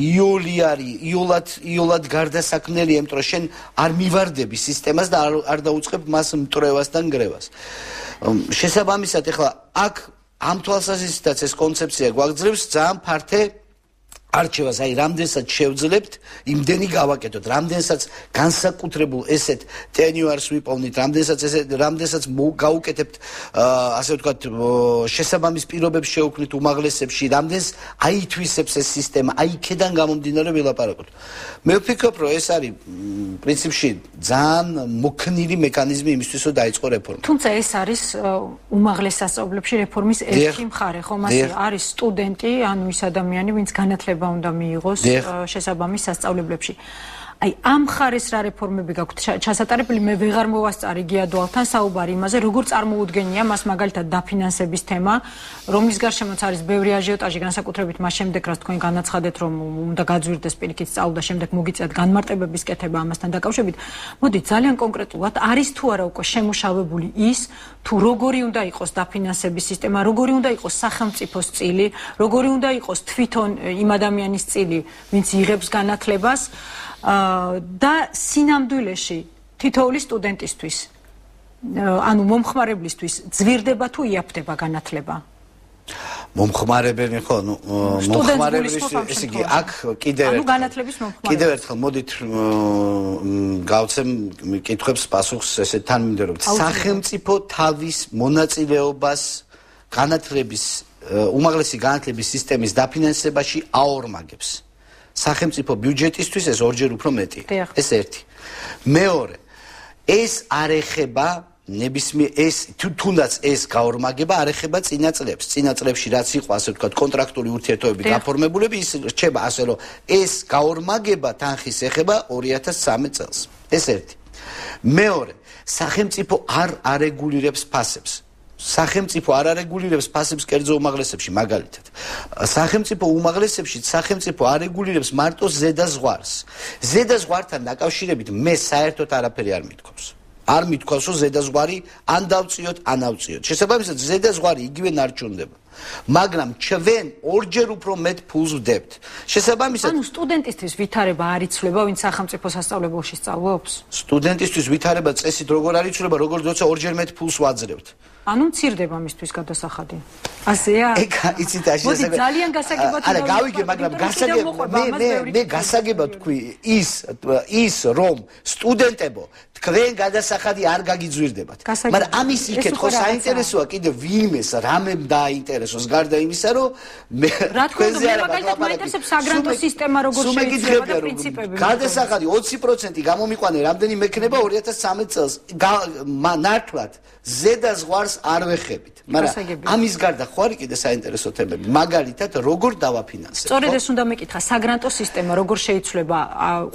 იოლად გარდასაქმნელია, იმიტომ რომ შენ არ მივარდები სისტემას და არ დაუწყებ მას მტრევას და ნგრევას. შესაბამისად, ეხლა აქ ამ თვალსაზრისითაც ეს კონცეფცია გვაგძლევს ძალიან ფართე არჩევას, აი რამდენსაც შევძლებთ, იმდენი გავაკეთოთ, რამდენსაც განსაკუთრებულ ესეთ ტენიუარს ვიპოვნით, რამდენსაც გავუკეთებთ, ასე ვთქვათ, შესაბამის პირობებს შევქმნით უმაღლესებში, რამდენს აითვისებს ეს სისტემა, აი იქედან გამომდინარე ვილაპარაკოთ. მე ვფიქრობ, რომ ეს არის პრინციპში ძალიან მოქნილი მექანიზმი იმისთვის, რომ დაიწყო რეფორმა. თუმცა ეს არის უმაღლეს სასწავლებლებში რეფორმის ერთი მხარე, ხომ ასე არის სტუდენტი, ანუ ის ადამიანი, ვინც განათლება უნდა მიიღოს შესაბამის სასწავლებლებში. აი ამ ხარეს რა რეფორმები გაქვთ ჩასატარებელი? მე ვეღარ მოვასწარი გიადვალთან საუბარი იმაზე, როგორ წარმოუდგენია მას მაგალითად დაფინანსების თემა, რომლის გარშემოც არის ბევრი აჟიოტაჟი, განსაკუთრებით მას შემდეგ, რაც თქვენ განაცხადეთ, რომ უნდა გაძვირდეს პირიქით სწავლა, შემდეგ მოგიწიათ განმარტებების კეთება ამასთან დაკავშირებით. მოდით ძალიან კონკრეტულად, არის თუ არა უკვე შემუშავებული ის, თუ როგორი უნდა იყოს დაფინანსების სისტემა, როგორი უნდა იყოს სახელმწიფოს წილი, როგორი უნდა იყოს თვითონ იმ ადამიანის წილი, ვინც იღებს განათლებას და სინამდვილეში თითოეული სტუდენტისთვის ანუ მომხმარებლისთვის ძვირდება თუ იაფდება განათლება? მომხმარებელი ხო, მომხმარებლის ესე იგი აქ კიდევ ერთხელ მოდით გავცემ კითხვებს პასუხს ესეთ თანმიმდევრობთ. სახელმწიფო თავის მონაწილეობას განათლების უმაღლესი განათლების სისტემის დაფინანსებაში აორმაგებს. სახელმწიფო ბიუჯეტისთვის ეს ორჯერ უფრო მეტია. ეს ერთი. მეორე, ეს არ ეხება ნებისმიერ ეს თუნდაც ეს გაორმაგება არ ეხება წინა წლებში რაც იყო ასე ვთქვათ კონტრაქტული ურთიერთობები გაფორმებულები ის რჩება ასე რომ ეს გაორმაგება თანხის ეხება 2003 წელს ეს ერთი მეორე სახელმწიფო არ არეგულირებს ფასებს სახელმწიფო არ არეგულირებს ფასებს კერძო უმაღლესებში მაგალითად სახელმწიფო უმაღლესებში სახელმწიფო არეგულირებს მარტო ზედაზღვართან დაკავშირებით მე საერთოდ არაფერი არ მithქვავს არ მithქვავს რომ ზედაზღვარი ან დავწიოთ ან ავწიოთ. შესაბამისად ზედაზღვარი იგივე ნარჩუნდება. მაგრამ ჩვენ ორჯერ უფრო მეტ ფულს ვდებთ. შესაბამისად ანუ სტუდენტისთვის ვითარება არ იცვლება, ვინც სახელმწიფო სასწავლებელში სწავლობს? სტუდენტისთვის ვითარება წესით როგორ არ იცვლება, როგორც როცა ორჯერ მეტ ფულს ვაძლევთ. ანუ მცირდება მისთვის გადასახადი. ასეა? იცით ასე მოდი ძალიან გასაგებად არა გავიგე, მაგრამ მე გასაგებად თქვი ის რომ სტუდენტებო თქვენ გადასახადი არ გაგიძვირდებათ. მაგრამ ამის იქეთ ხო საინტერესოა კიდე ვინმეს რამემ დააინტერესოს გარდა იმისა რომ მე თქვენზე არა მაინტერესებს საგრანტო სისტემა როგორ შეიძლება და პრინციპები. გადასახადი 20% გამომიყვანე რამდენი მექნება 2013 წელს ნართლად ზედაზღვარს არ ვეხებით. მაგრამ ამის გარდა ხო არის კიდე საინტერესო თემები. მაგალითად როგორ დავაფინანსებთ? სწორედ ეს უნდა მეკითხა, საგრანტო სისტემა როგორ შეიცვლება?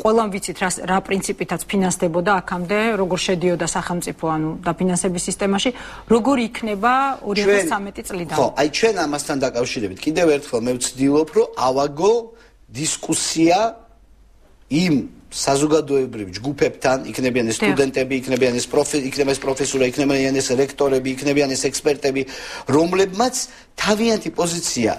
ყველამ ვიცით რა პრინციპითაც ფინანსდებოდა აქამდე, როგორ შედიოდა სახელმწიფო ანუ დაფინანსების სისტემაში, როგორ იქნება 2013 წლიდან? ხო, აი ჩვენ ამასთან დაკავშირებით კიდევ ერთხელ მე ვცდილობ, რომ ავაგო დისკუსია იმ საზოგადოებრივ ჯგუფებთან, იქნებიან ეს სტუდენტები, იქნებიან ეს პროფესორები, იქნებიან ეს რექტორები, იქნებიან ეს ექსპერტები, რომლებმაც თავიანთი პოზიცია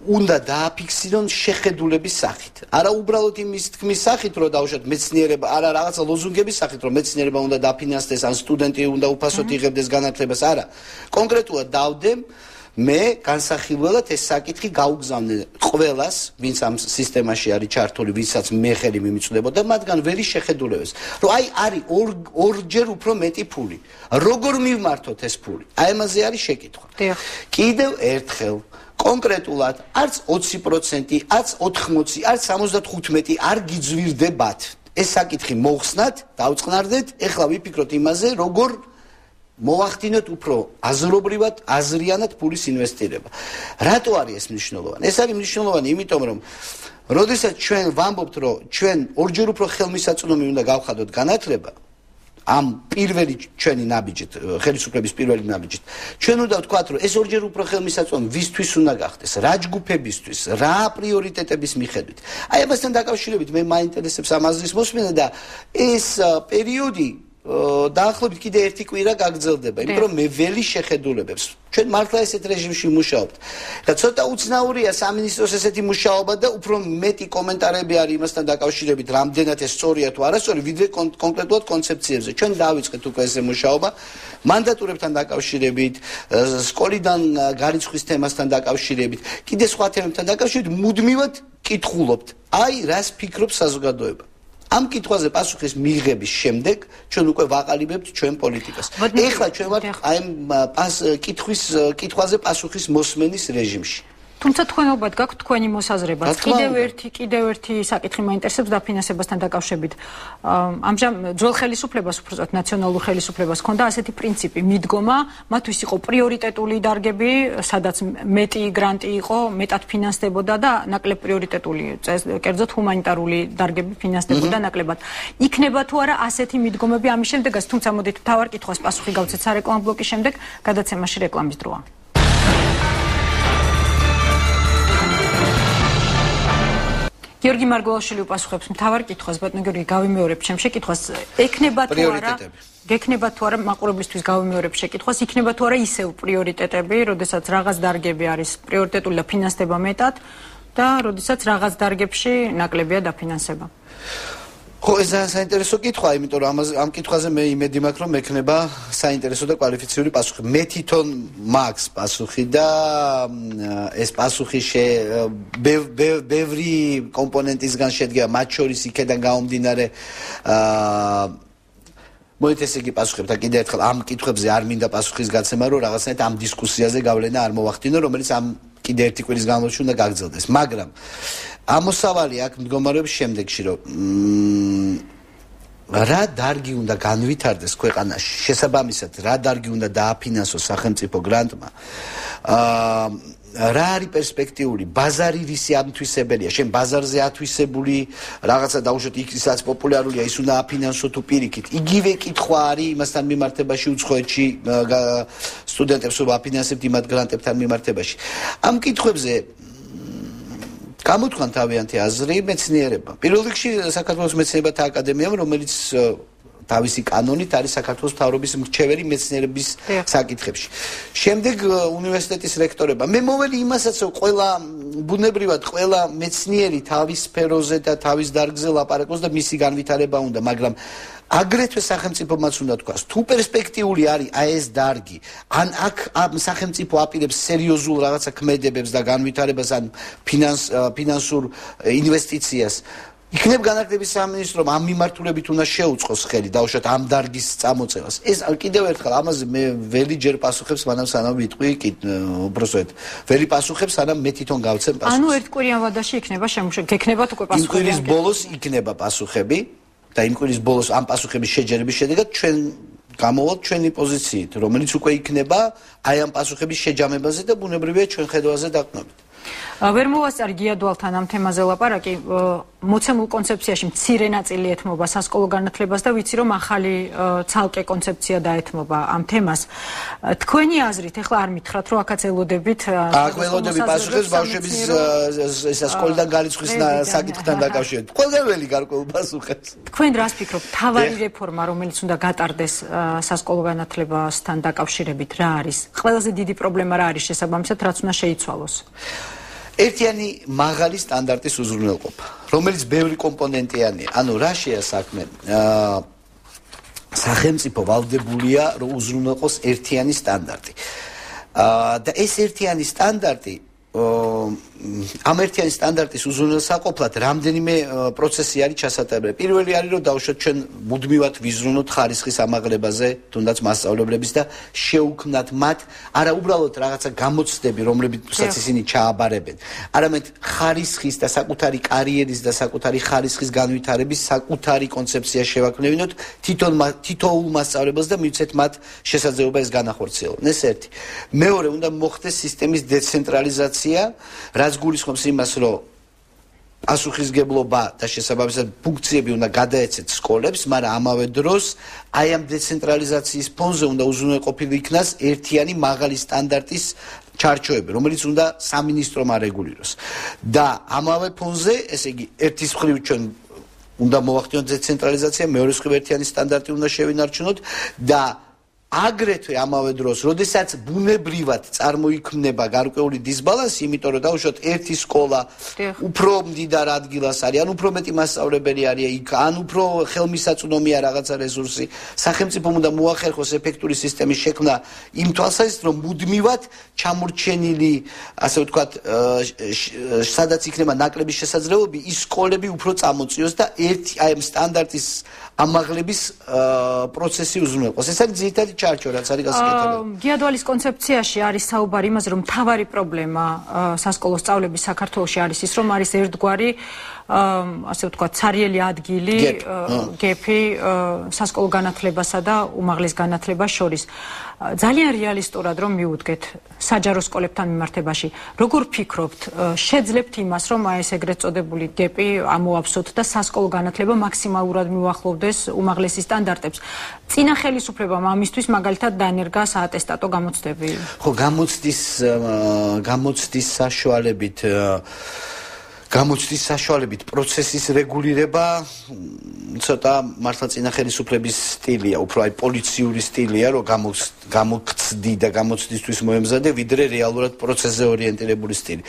უნდა დააფიქსირონ შეხედულების სახით. არა უბრალოდ იმის თქმის სახით, რომ დაუშვათ მეცნიერება, არა რაღაცა ლოზუნგების სახით, რომ მეცნიერება უნდა დაფინანსდეს, ან სტუდენტი უნდა უფასოდ იღებდეს განათლებას, არა. კონკრეტულად დავდեմ მე განსახილველად ეს საკითხი გაუგზავნე ყველას, ვინც ამ სისტემაში არის ჩართული, ვინცაც მე ხელი მიმიწვდებოდა, მათგან ვერი შეხედულებას, რომ აი არის ორჯერ უფრო მეტი ფული. როგორ მივმართოთ ეს ფული? აი ამაზე არის შეკითხვა. კიდევ ერთხელ კონკრეტულად არც 20%, არც 80, არც 75 არ გიძვირდებათ. ეს საკითხი მოხსნათ, დავწყნარდეთ, ეხლა ვიფიქროთ იმაზე, როგორ მოვახდინოთ უფრო აზრობრივად, აზრიანად ფულის ინვესტირება. რატო არის ეს მნიშვნელოვანი? ეს არის მნიშვნელოვანი, იმიტომ რომ როდესაც ჩვენ ვამბობთ, რომ ჩვენ ორჯერ უფრო ხელმისაწვდომი უნდა გავხადოთ განათლება, ამ პირველი ჩვენი ნაბიჯით, ხელისუფლების პირველი ნაბიჯით, ჩვენ უნდა ვთქვათ, რომ ეს ორჯერ უფრო ხელმისაწვდომი ვისთვის უნდა გახდეს, რა ჯგუფებისთვის, რა პრიორიტეტების მიხედვით. აი ამასთან დაკავშირებით მე მაინტერესებს ამ აზრის მოსმენა და ეს პერიოდი დაახლოებით კიდე ერთი კვირა გაგრძელდება, იმიტომ რომ მე ველი შეხედულებებს. ჩვენ მართლა ესეთ რეჟიმში მუშაობთ. და ცოტა უცნაურია სამინისტროს ესეთი მუშაობა და უფრო მეტი კომენტარები არის იმასთან დაკავშირებით, რამდენად ეს სწორია თუ არასწორი, ვიდრე კონკრეტულად კონცეფციებზე. ჩვენ დავიწყეთ უკვე ეს მუშაობა მანდატურებთან დაკავშირებით, სკოლიდან გარიცხვის თემასთან დაკავშირებით, კიდე სხვა თემებთან დაკავშირებით მუდმივად კითხულობთ. აი, რას ფიქრობს საზოგადოება? ამ კითხვაზე პასუხის მიღების შემდეგ ჩვენ უკვე ვაყალიბებთ ჩვენ პოლიტიკას. ეხლა ჩვენ ვართ აი კითხვაზე პასუხის მოსმენის რეჟიმში. თუმცა თქვენ ალბათ გაქვთ თქვენი მოსაზრება. კიდევ ერთი საკითხი მაინტერესებს დაფინანსებასთან დაკავშირებით. ამჟამად ძველ ხელისუფლებას, უბრალოდ ნაციონალურ ხელისუფლებას ჰქონდა ასეთი პრინციპი, მიდგომა, მათთვის იყო პრიორიტეტული დარგები, სადაც მეტი გრანტი იყო, მეტად ფინანსდებოდა და ნაკლებ პრიორიტეტული, კერძოდ ჰუმანიტარული დარგები ფინანსდებოდა ნაკლებად. იქნება თუ არა ასეთი მიდგომები ამის შემდეგაც, თუმცა მოდით მთავარ კითხვას პასუხი გავცეთ სარეკლამო ბლოკის შემდეგ, გადაცემაში რეკლამის დროა. გიორგი მარგველაშვილი უპასუხებს მთავარ კითხვას, ბატონო გიორგი, გავიმეორებ ჩემ შეკითხვას, ექნება თუ არა მაყურებლისთვის გავიმეორებ შეკითხვას, იქნება თუ არა ისევ პრიორიტეტები, როდესაც რაღაც დარგები არის პრიორიტეტული და ფინანსდება მეტად და როდესაც რაღაც დარგებში ნაკლებია დაფინანსება. ხო, ეს საინტერესო კითხვა, იმიტომ რომ ამ კითხვაზე მე იმედი მაქვს, რომ მექნება საინტერესო და კვალიფიციური პასუხი. მე თვითონ მაქვს პასუხი და ეს პასუხი ბევრი კომპონენტისგან შედგება, მათ შორის იქედან გამომდინარე მოით ესე იგი პასუხებ და კიდევ ერთხელ ამ კითხვებზე არ მინდა პასუხის გაცემა, რომ რაღაცნაირად ამ დისკუსიაზე გავლენა არ მოვახდინო, რომელიც ამ კიდევ ერთი კვირის განმავლობაში უნდა გაგრძელდეს. მაგრამ ამოსავალი აქ მდგომარეობს შემდეგში, რომ რა დარგი უნდა განვითარდეს ქვეყანაში, შესაბამისად რა დარგი უნდა დააფინანსოს სახელმწიფო გრანტმა, რა არის პერსპექტიული, ბაზარი რისი ამთვისებელია, შენ ბაზარზე ათვისებული რაღაცა დაუშვათ იქისაც პოპულარულია, ის უნდა აფინანსო თუ პირიქით. იგივე კითხვა არის იმასთან მიმართებაში უცხოეთში სტუდენტებს რომ აფინანსებთ იმათ გრანტებთან მიმართებაში. ამ კითხვებზე გამოთქვან თავიანთი აზრი მეცნიერებმა. პირველ რიგში საქართველოს მეცნიერებათა აკადემიამ, რომელიც თავისი კანონით არის საქართველოს მთავრობის მრჩეველი მეცნიერების საკითხებში. შემდეგ უნივერსიტეტის რექტორებმა. მე მოველი იმასაც, რომ ყველა ბუნებრივად ყველა მეცნიერი თავის სფეროზე და თავის დარგზე ლაპარაკობს და მისი განვითარება უნდა, მაგრამ აგრეთვე სახელმწიფომაც უნდა თქვას, თუ პერსპექტიული არის ეს დარგი, ან აქ სახელმწიფო აპირებს სერიოზულ რაღაცა ქმედებებს და განვითარებას ან ფინანსურ ინვესტიციას, იქნებ განათლების სამინისტრომ ამ მიმართულებით უნდა შეუწყოს ხელი დაუშვათ ამ დარგის წამოწევას. ეს კიდევ ერთხელ ამაზე მე ველი ჯერ პასუხებს, მანამ სანამ ვიტყვი, უბრალოდ ველი პასუხებს, სანამ მე თვითონ გავცემ პასუხს. ანუ ერთკვირიან ვადაში იქნება შემუშავება, გექნებათ უკვე პასუხები. იმ კვირის ბოლოს იქნება პასუხები და იმ კვირის ბოლოს ამ პასუხების შეჯერების შედეგად ჩვენ გამოვალთ ჩვენი პოზიციით, რომელიც უკვე იქნება აი ამ პასუხების შეჯამებაზე და ბუნებრივია ჩვენ ხედვაზე დაყნობით. ვერ მოვასწარი გიადვალთან ამ თემაზე ლაპარაკი, მოცემულ კონცეფციაში მცირე ნაწილი ეთმობა სასკოლო განათლებას და ვიცი რომ ახალი ცალკე კონცეფცია დაეთმობა ამ თემას. თქვენი აზრით, ეხლა არ მითხრათ რომ აქაც ელოდებით აქ ველოდები პასუხებს ბავშვების ესა სკოლიდან გარიცხვის საკითხთან დაკავშირებით. ყველგან გარკვეულ პასუხებს. თქვენ რას ფიქრობთ, თავარი რეფორმა რომელიც უნდა გატარდეს სასკოლო განათლებასთან დაკავშირებით რა არის? ყველაზე დიდი პრობლემა რა არის შესაბამისად, რაც უნდა შეიცვალოს? ერთიანი მაღალი სტანდარტის უზრუნველყოფა, რომელიც ბევრი კომპონენტიანია. ანუ რა შეასაქმე? სახელმწიფო ვალდებულია რომ უზრუნველყოს ერთიანი სტანდარტი. და ეს ერთიანი სტანდარტი ამ ერთიანი სტანდარტის უზრუნველსაყოფლად რამდენიმე პროცესი არის ჩასატარებელი. პირველი არის რომ დავუშვათ ჩვენ მუდმივად ვიზრუნოთ ხარისხის ამაღლებაზე, თუნდაც მასწავლებლების და შეუქმნათ მათ არა უბრალოდ რაღაცა გამოცდები, რომლებიცაც ისინი ჩააბარებენ, არამედ ხარისხის და საკუთარი კარიერის და საკუთარი ხარისხის განვითარების საკუთარი კონცეფცია შევაქმნევინოთ თითოეულ მასწავლებელს და მივცეთ მათ შესაძლებლობა ეს განახორციელონ. ეს ერთი. მეორე, უნდა მოხდეს სისტემის დეცენტრალიზაცია, რაც გულისხმობს იმას, რომ პასუხისგებლობა და შესაბამისად ფუნქციები უნდა გადაეცეთ სკოლებს, მაგრამ ამავე დროს აი ამ დეცენტრალიზაციის ფონზე უნდა უზრუნველყოფილი იქნას ერთიანი მაღალი სტანდარტის ჩარჩოები, რომელიც უნდა სამინისტრომ არეგულიროს. და ამავე ფონზე, ესე იგი, ერთის მხრივ ჩვენ უნდა მოვახდინოთ დეცენტრალიზაცია, მეორე მხრივ ერთიანი სტანდარტი უნდა შევინარჩუნოთ და აგრეთვე ამავე დროს, როდესაც ბუნებრივად წარმოიქმნება გარკვეული დისბალანსი, იმიტომ რომ დავუშვათ ერთი სკოლა უფრო მდიდარ ადგილას არის, ან უფრო მეტი მასწავლებელი არის იქ, ან უფრო ხელმისაწვდომია რაღაცა რესურსი, სახელმწიფომ უნდა მოახერხოს ეფექტური სისტემის შექმნა იმ თვალსაზრისით, რომ მუდმივად ჩამორჩენილი, ასე ვთქვათ, სადაც იქნება ნაკლები შესაძლებლობები, ის სკოლები უფრო წამოწიოს და ერთი აი ამ სტანდარტის ამაღლების პროცესი უზრუნველყოს. ეს არის ძირითადი ჩარჩო, რაც არის გასაკეთებელი. გიადვალის კონცეფციაში არის საუბარი იმაზე, რომ მთავარი პრობლემა სასკოლო სწავლების საქართველოში არის ის, რომ არის ერთგვარი ასე ვთქვათ, ცარიელი ადგილი, გეფი სასკოლო განათლებასა და უმაღლეს განათლებას შორის. ძალიან რეალისტურად რომ მივუდგეთ საჯარო სკოლებთან მიმართებაში, როგორ ფიქრობთ, შეძლებთ იმას, რომ აი ეს ეგრეთ წოდებული გეპი ამოავსოთ და სასკოლო განათლება მაქსიმალურად მიუახლოვდეს უმაღლესი სტანდარტებს? წინა ხელისუფლებამ ამისთვის მაგალითად დაენერგა საატესტატო გამოცდები. ხო, გამოცდის საშუალებით გამოცდის საშუალებით პროცესის რეგულირება ცოტა მართლა წინა ხელისუფლების სტილია, უფრო აი პოლიციური სტილია, რომ გამოგცდი და გამოცდისთვის მოემზადე, ვიდრე რეალურად პროცესზე ორიენტირებული სტილი.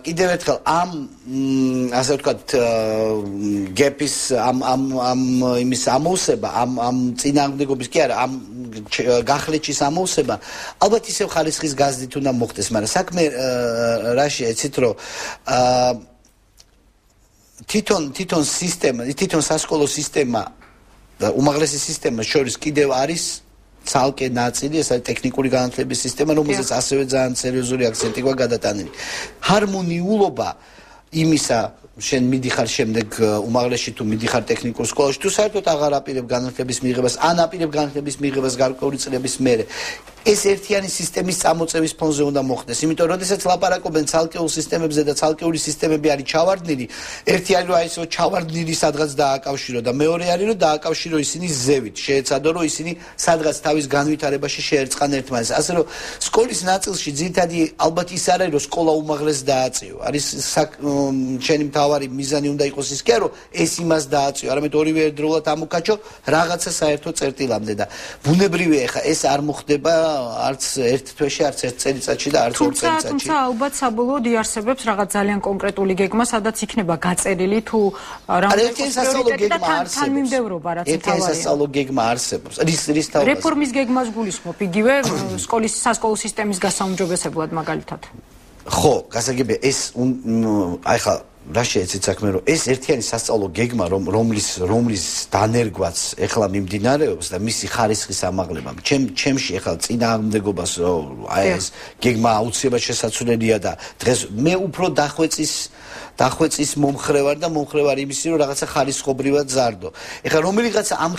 კიდევ ერთხელ ამ ასე ვთქვათ გეპის ამ იმის ამოვსება, ამ წინააღმდეგობის კი არა, ამ გახლეჩის ამოვსება ალბათ ისევ ხარისხის გაზდით უნდა მოხდეს, მაგრამ საქმე რაშია, იცით რომ თვითონ სისტემა, თვითონ სასკოლო სისტემა და უმაღლესი სისტემა შორის კიდევ არის ცალკე ნაწილი, ეს არის ტექნიკური განათლების სისტემა, რომელზეც ასევე ძალიან სერიოზული აქცენტი გვაქვს გადატანილი. ჰარმონიულობა იმისა, შენ მიდიხარ შემდეგ უმაღლესში თუ მიდიხარ ტექნიკურ სკოლაში, თუ საერთოდ აღარ აპირებ განათლების მიღებას, ან აპირებ განათლების მიღებას გარკვეული წლების მერე. ეს ერთიანი სისტემის წამოწევის ფონზე უნდა მოხდეს. იმიტომ რომ შესაძლოა ლაპარაკობენ ცალკეულ სისტემებზე და ცალკეული სისტემები არის ჩავარდნილი. ერთი არის რომ აი ეს ჩავარდნილი სადღაც დააკავშირო და მეორე არის რომ დააკავშირო ისინი ზევით. შეეცადო რომ ისინი სადღაც თავის განვითარებაში შეერწყან ერთმანეთს. ასე რომ სკოლის ნაწილში ძირითადი ალბათ ის არის რომ სკოლა უმაღლეს დააწიო. არის შენი მთავარი მიზანი უნდა იყოს ის კი არა რომ ეს იმას დააწიო, არამედ ორივე ერთდროულად ამოქაჩო რაღაცა საერთო წერტილამდე და ბუნებრივია ხა ეს არ მოხდება არც ერთ თვეში, არც ერთ წელიწადში და არც ორ წელიწადში. თუმცა ალბათ საბოლოოდ იარსებებს რაღაც ძალიან კონკრეტული გეგმა, სადაც იქნება გაწერილი თუ რამდენი სასწავლო გეგმა არსებობს. თანმიმდევრობა რაც თავარია. ერთი სასწავლო გეგმა არსებობს. რის თავზე? რეფორმის გეგმას გულისხმობ, იგივე სასკოლო სისტემის გასაუმჯობესებლად მაგალითად. ხო, გასაგებია ეს აი ხა რა შეეცეთ საქმე რომ ეს ერთიანი სასწავლო გეგმა რომლის დანერგვაც ეხლა მიმდინარეობს და მისი ხარისხის ამაღლება ჩემში ეხლა წინააღმდეგობას აი ეს გეგმა აუცილებლად შესაძლებელია და დღეს მე უფრო დახვეწის მომხრე ვარ და მომხრე ვარ იმისი რომ რაღაცა ხარისხობრივად ზარდო. ეხლა რომელიღაცა ამ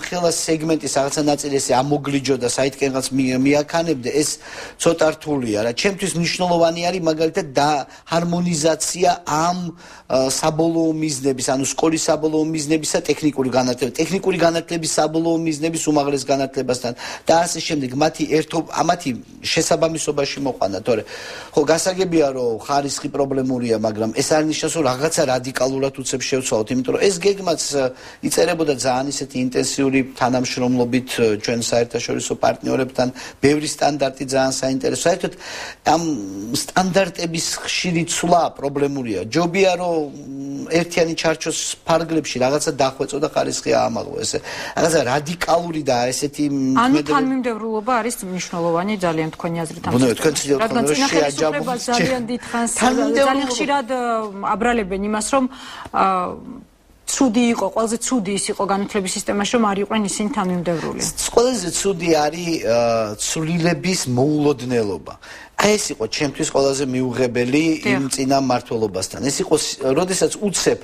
ხელა სეგმენტის რაღაცა ნაწილი ესე ამოგლიჯო და საითკენღაც მიაქანებდე ეს ცოტა რთულია რა. ჩემთვის მნიშვნელოვანი არის მაგალითად და ჰარმონიზაცია ამ საბოლოო მიზნების, ანუ სკოლის საბოლოო მიზნებისა ტექნიკური განათლების საბოლოო მიზნების უმაღლეს განათლებასთან და ასე შემდეგ მათი შესაბამისობაში მოყვანა, თორე ხო გასაგებია რომ ხარისხი პრობლემურია, მაგრამ ეს არ ნიშნავს რომ რაღაცა რადიკალურად უცებ შევცვალოთ, იმიტომ რომ ეს გეგმაც იწერებოდა ძალიან ისეთი ინტენსიური თანამშრომლობით ჩვენ საერთაშორისო პარტნიორებთან, ბევრი სტანდარტი ძალიან საინტერესო. საერთოდ ამ სტანდარტების ხშირი ცვლა პრობლემურია. ჯობია რომ ერთიანი ჩარჩოს ფარგლებში რაღაცა დახვეწო და ხარისხი აამაღლო, ესე რაღაცა რადიკალური და ესეთი ანუ თანმიმდევრულობა არის მნიშვნელოვანი ძალიან თქვენი აზრით ამ შემთხვევაში. რადგან წინახელისუფლებას ძალიან დიდხანს ძალიან ხშირად აბრალებენ იმას რომ ცუდი იყო, ყველაზე ცუდი ის იყო განათლების სისტემაში, რომ არ იყვნენ ისინი თანმიმდევრული. ყველაზე ცუდი არის ცვლილების მოულოდნელობა. აი ეს იყო ჩემთვის ყველაზე მიუღებელი იმ წინა მმართველობასთან. ეს იყო, როდესაც უცებ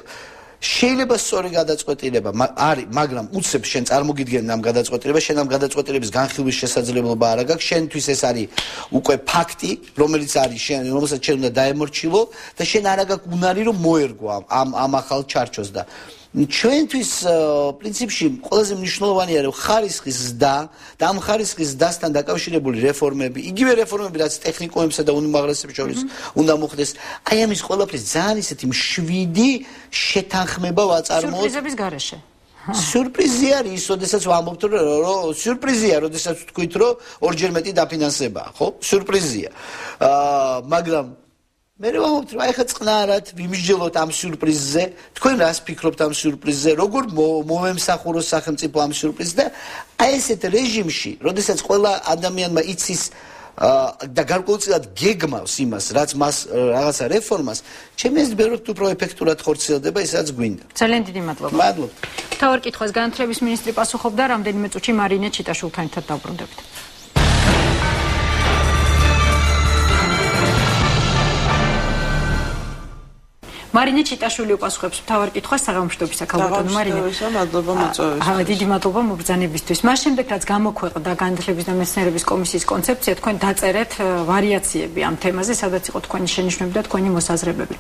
შეიძლება სწორი გადაწყვეტილება არის, მაგრამ უცებ შენ წარმოგიდგენ ამ გადაწყვეტილებას, შენ ამ გადაწყვეტილების განხილვის შესაძლებლობა არ აქვს, შენთვის ეს არის უკვე ფაქტი, რომელიც არის რომელსაც შენ უნდა დაემორჩილო და შენ არ აქვს უნარი რომ მოერგო ამ ახალ ჩარჩოს და ჩვენთვის პრინციპში ყველაზე მნიშვნელოვანია რომ ხარისხის ზრდა და ამ ხარისხის ზრდასთან დაკავშირებული რეფორმები, იგივე რეფორმები რაც ტექნიკუმებსა და უნივერსიტეტებს შორის უნდა მოხდეს, აი ამის ყველაფრის ძალიან ისეთი მშვიდი შეთანხმება ვაწარმოოთ სიურპრიზების გარეშე. სიურპრიზი არის ის, როდესაც ვამბობთ რომ სიურპრიზია, როდესაც ვთქვით რომ ორჯერ მეტი დაფინანსებაა, ხო? სიურპრიზია. მაგრამ მე ვამბობთ რომ აი ხა წყნარად ვიმსჯელოთ ამ სიურპრიზზე, თქვენ რას ფიქრობთ ამ სიურპრიზზე, როგორ მომემსახუროს სახელმწიფო ამ სიურპრიზზე და აი ესეთ რეჟიმში, როდესაც ყველა ადამიანმა იცის და გარკვეულწილად გეგმავს იმას, რაც მას რაღაცა რეფორმას, ჩემი აზრით ბევრად უფრო ეფექტურად ხორციელდება ისაც გვინდა. ძალიან დიდი მადლობა. მადლობა. მთავარ კითხვას განათლების მინისტრი პასუხობდა, რამდენიმე წუთში მარინე ჩიტაშვილთან ერთად დავბრუნდებით. მარინე ჩიტაშვილი უპასუხებს მთავარ კითხვას საღამოშტობის საკალბატონო მარინე. მადლობა მოწვევისთვის. დიდი მადლობა მობრძანებისთვის. მას შემდეგ რაც გამოქვეყნდა განათლების და მეცნიერების კომისიის კონცეფცია, თქვენ დაწერეთ ვარიაციები ამ თემაზე, სადაც იყო თქვენი შენიშვნები და თქვენი მოსაზრებები.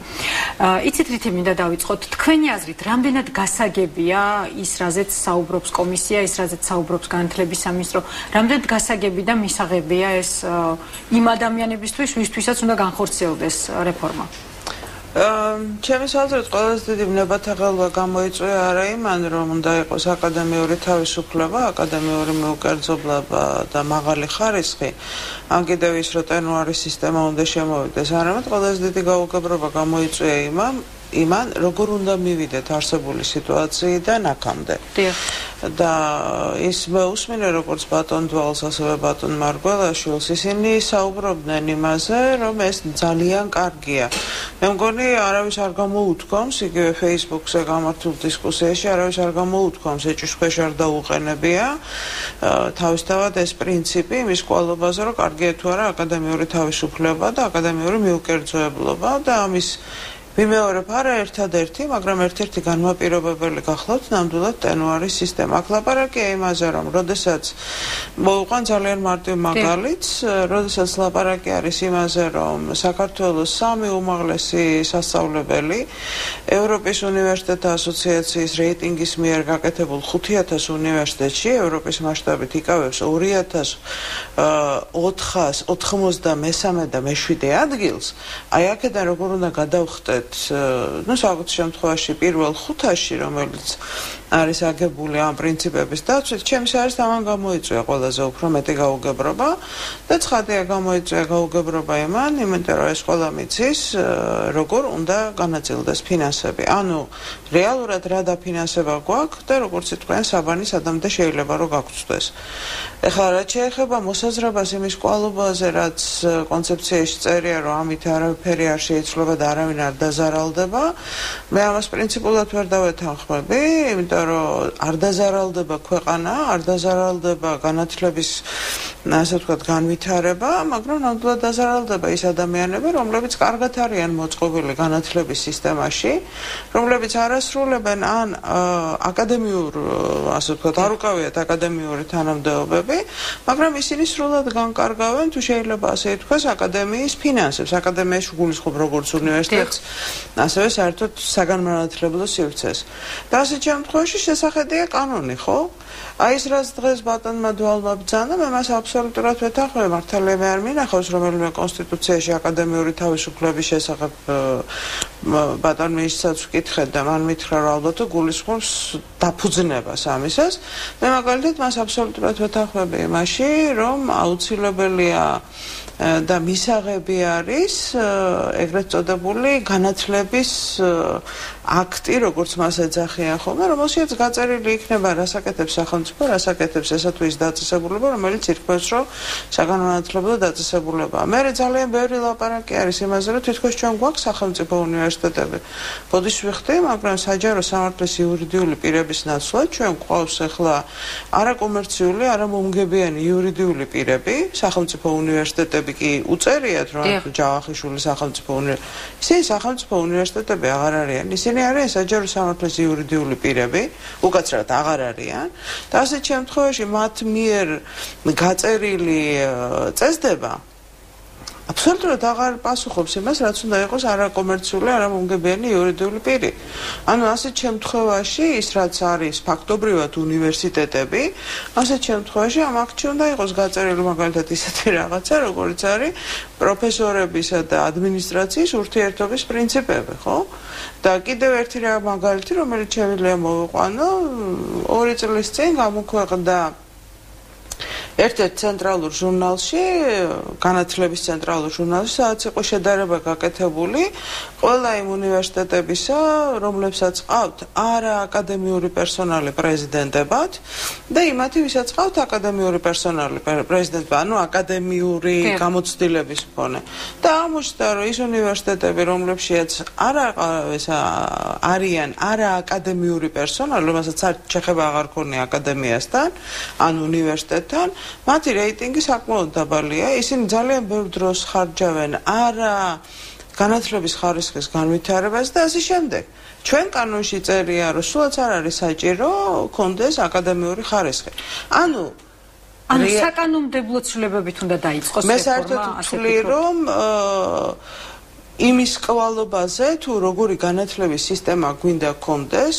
იცით რითი მინდა დავიწყოთ? თქვენი აზრით, რამდენად გასაგებია ის, რაზეც საუბრობს კომისია, ის, რაზეც საუბრობს განათლების სამინისტრო, რამდენად გასაგები და მისაღებია ეს იმ ადამიანებისთვის, ვისთვისაც უნდა განხორციელდეს რეფორმა? ჩემს აზრით ყველაზე დიდი ვნებათაღელვა გამოიწვია არა იმან, რომ უნდა იყოს აკადემიური თავისუფლება, აკადემიური მეუკერძობლება და მაღალი ხარისხი, ან კიდევ ის, რომ ტერნუარის სისტემა უნდა შემოვიდეს, არამედ ყველაზე დიდი გაუგებრობა გამოიწვია იმან, როგორ უნდა მივიდეთ არსებული სიტუაციიდან აქამდე. და ის მეусმინე როგორც ბატონ დვალს, ასევე ბატონ მარგველაშვილს, ისინი საუბრობდნენ იმაზე, რომ ეს ძალიან კარგია. მე მგონი არავის არ გამოუთქვამს, იგივე Facebook-ზე გამართულ დისკუსიაში არავის არ გამოუთქვამს, ეჭვის ქვეშ არ დაუყენებია თავისთავად ეს პრინციპი იმის კვალობაზე, რომ კარგია თუ არა აკადემიური თავისუფლება და აკადემიური მიუკერძოებლობა და ამის ვიმეორებ არა ერთადერთი, მაგრამ ერთ-ერთი განმაპირობებელი გახლავთ ნამდვილად ტერნუარის სისტემა. აქ ლაპარაკია იმაზე, რომ როდესაც მოვიყვან ძალიან მარტივ მაგალითს, როდესაც ლაპარაკი არის იმაზე, რომ საქართველოს 3 უმაღლესი სასწავლებელი ევროპის უნივერსიტეტთა ასოციაციის რეიტინგის მიერ გაკეთებულ 5000 უნივერსიტეტში ევროპის მასშტაბით იკავებს 2493 და მე-7 ადგილს. აი აქედან როგორ უნდა გადავხდეთ საერთოდ შემთხვევაში პირველ 5-ში, რომელიც არის აგებული ამ პრინციპების დაცვით, ჩემს არის ამან გამოიწვია ყველაზე უფრო მეტი გაუგებრობა და ცხადია გამოიწვია გაუგებრობა იმან, იმიტომ რომ ეს ყველა მიცის, როგორ უნდა განაწილდეს ფინანსები. ანუ რეალურად რა დაფინანსება გვაქვს და როგორც იტყვიან საბანი სადამდე შეიძლება რომ გაგწვდეს. ეხლა რაც შეეხება მოსაზრებას იმის კვალობაზე, რაც კონცეფციაში წერია, რომ ამით არაფერი არ შეიცვლება და არავინ არ დაზარალდება, მე ამას პრინციპულად ვერ დავეთანხმები, იმიტომ რომ არ დაზარალდება ქვეყანა, არ დაზარალდება განათლების, ასე ვთქვათ, განვითარება, მაგრამ ნამდვილად დაზარალდება ის ადამიანები, რომლებიც კარგად არიან მოწყობილი განათლების სისტემაში, რომლებიც არ ასრულებენ ან აკადემიურ, ასე ვთქვათ, არ უკავიათ აკადემიური თანამდებობები, მაგრამ ისინი სრულად განკარგავენ, თუ შეიძლება ასე ითქვას, აკადემიის ფინანსებს, აკადემიაში გულისხმობ როგორც უნივერსიტეტს, ასევე საერთოდ საგანმანათლებლო სივრცეს. და ასეთ შემთხვევაში შესახედია კანონი, ხო? აი ეს რაც დღეს ბატონმა დვალმა ბრძანა, მე მას აბსოლუტურად ვეთანხმები, მართალია მე არ მინახავს რომელიმე კონსტიტუციაში აკადემიური თავისუფლების შესახებ ბატონ მინისტრსაც ვკითხეთ და მან მითხრა რომ ალბათ გულისხმობს დაფუძნებას ამისას. მე მაგალითად მას აბსოლუტურად ვეთანხმები იმაში, რომ აუცილებელია და მისაღები არის ეგრეთ წოდებული განათლების აქტი, როგორც მას ეძახიან ხოლმე, რომელშიც გაწერილი იქნება რასაკეთებს სახელმწიფო, რასაკეთებს ესა თუ ის დაწესებულება, რომელიც ირკვევს, რომ საგანმანათლებლო დაწესებულებაა. მე ძალიან ბევრი ლაპარაკი არის იმაზე, რომ თითქოს ჩვენ გვაქვს სახელმწიფო უნივერსიტეტები. ბოდიშ ვიხდი, მაგრამ საჯარო სამართლის იურიდიული პირების ნაცვლად ჩვენ გვყავს ახლა არაკომერციული, არამომგებიანი იურიდიული პირები, სახელმწიფო უნივერსიტეტები კი უწერიათ, რომ ჯავახიშვილის სახელმწიფო უნივერსიტეტი. ისინი სახელმწიფო უნივერსიტეტები აღარ არიან. ისინი არიან საჯარო სამართლის იურიდიული პირები, უკაცრავად აღარ არიან. და ასეთ შემთხვევაში მათ მიერ გაწერილი წესდება აბსოლუტურად აღარ პასუხობს იმას, რაც უნდა იყოს არაკომერციული, არამომგებიანი იურიდიული პირი. ანუ ასეთ შემთხვევაში ის რაც არის ფაქტობრივად უნივერსიტეტები, ასეთ შემთხვევაში ამ აქტში უნდა იყოს გაწერილი მაგალითად ისეთი რაღაცა, როგორც არის პროფესორებისა და ადმინისტრაციის ურთიერთობის პრინციპები, ხო? და კიდევ ერთი მაგალითი, რომელიც შემიძლია მოვიყვანო, 2 წლის წინ გამოქვეყნდა ერთ-ერთ ცენტრალურ ჟურნალში, განათლების ცენტრალურ ჟურნალში, სადაც იყო შედარება გაკეთებული ყველა იმ უნივერსიტეტებისა, რომლებსაც ყავთ არა აკადემიური პერსონალი პრეზიდენტებად და იმათი, ვისაც ყავთ აკადემიური პერსონალი პრეზიდენტებად, ანუ აკადემიური გამოცდილების მქონე. და აღმოჩნდა, რომ ის უნივერსიტეტები, რომლებშიც არიან არა აკადემიური პერსონალი, რომელსაც შეხება აღარ ქონია აკადემიასთან, ან უნივერსიტეტთან, მათი რეიტინგი საკმაოდ დაბალია. ისინი ძალიან ბევრ დროს ხარჯავენ არა განათლების ხარისხის განვითარებას და ასე შემდეგ. ჩვენ კანონში წერია, რომ სულაც არ არის საჭირო ქონდეს აკადემიური ხარისხი. ანუ საკანონმდებლო ცვლილებებით უნდა დაიწყოს რეფორმა. მე საერთოდ ვთვლი, რომ იმის კვალობაზე, თუ როგორი განათლების სისტემა გვინდა ქონდეს,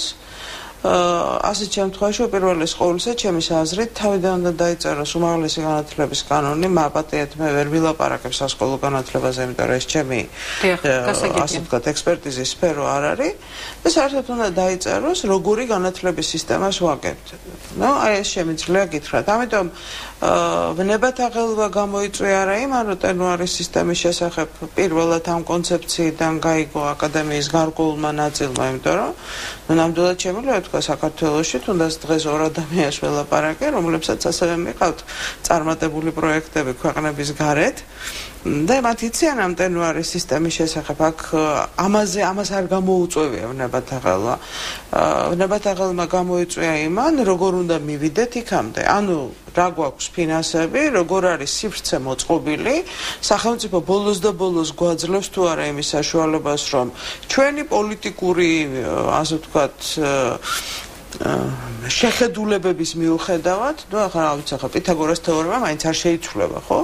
ასეთ შემთხვევაში უპირველეს ყოვლისა ჩემის აზრით თავიდან უნდა დაიწეროს უმაღლესი განათლების კანონი, მაპატიეთ მე ვერ ვილაპარაკებ სასკოლო განათლებაზე, იმიტომ რომ ეს ჩემი ასე ვთქვათ ექსპერტიზის სფერო არ არის და საერთოდ უნდა დაიწეროს როგორი განათლების სისტემას ვაკეთებთ. აი ეს შემიძლია გითხრათ. ამიტომ ვნებათაღელვა გამოიწვია არა იმან, რომ ტერნუარის სისტემის შესახებ პირველად ამ კონცეფციიდან გაიგო აკადემიის გარკვეულმა ნაწილმა, იმიტომ რომ ნამდვილად შემიძლია თქვა საქართველოში თუნდაც დღეს ორ ადამიანს ველაპარაკე, რომლებსაც ასევე მიყავთ წარმატებული პროექტები ქვეყნების გარეთ. და მათ იციან ამ ტერნუარის სისტემის შესახებ, აქ ამას არ გამოუწვევია ვნებათაღელვა. ვნებათაღელმა გამოიწვია იმან, როგორ უნდა მივიდეთ იქამდე. ანუ რა გვაქვს ფინანსები, როგორ არის სივრცე მოწყობილი, სახელმწიფო ბოლოს და ბოლოს გვაძლევს თუ არა იმის საშუალებას, რომ ჩვენი პოლიტიკური, ასე ვთქვათ, შეხედულებების მიუხედავად, ახლა რა ვიცი, ახლა პითაგორას თეორემა მაინც არ შეიცვლება, ხო?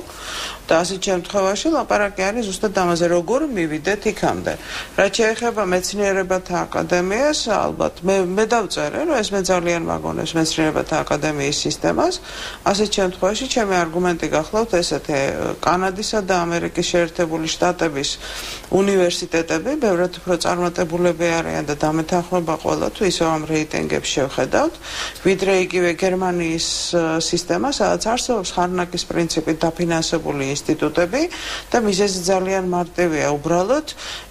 და ასეთ შემთხვევაში ლაპარაკი არის ზუსტად ამაზე, როგორ მივიდეთ იქამდე. რაც შეეხება მეცნიერებათა აკადემიას, ალბათ მე დავწერე, რომ ეს მე ძალიან მაგონებს მეცნიერებათა აკადემიის სისტემას. ასეთ შემთხვევაში ჩემი არგუმენტი გახლავთ ესეთი: კანადისა და ამერიკის შეერთებული შტატების უნივერსიტეტები ბევრად უფრო წარმატებულები არიან და დამეთანხმება ყველა თუ ისევ ამ რეიტინგებს შევხედავთ, ვიდრე იგივე გერმანიის სისტემა, სადაც არსებობს ხარნაკის პრინციპით დაფინანსებული ინსტიტუტები და მიზეზი ძალიან მარტივია, უბრალოდ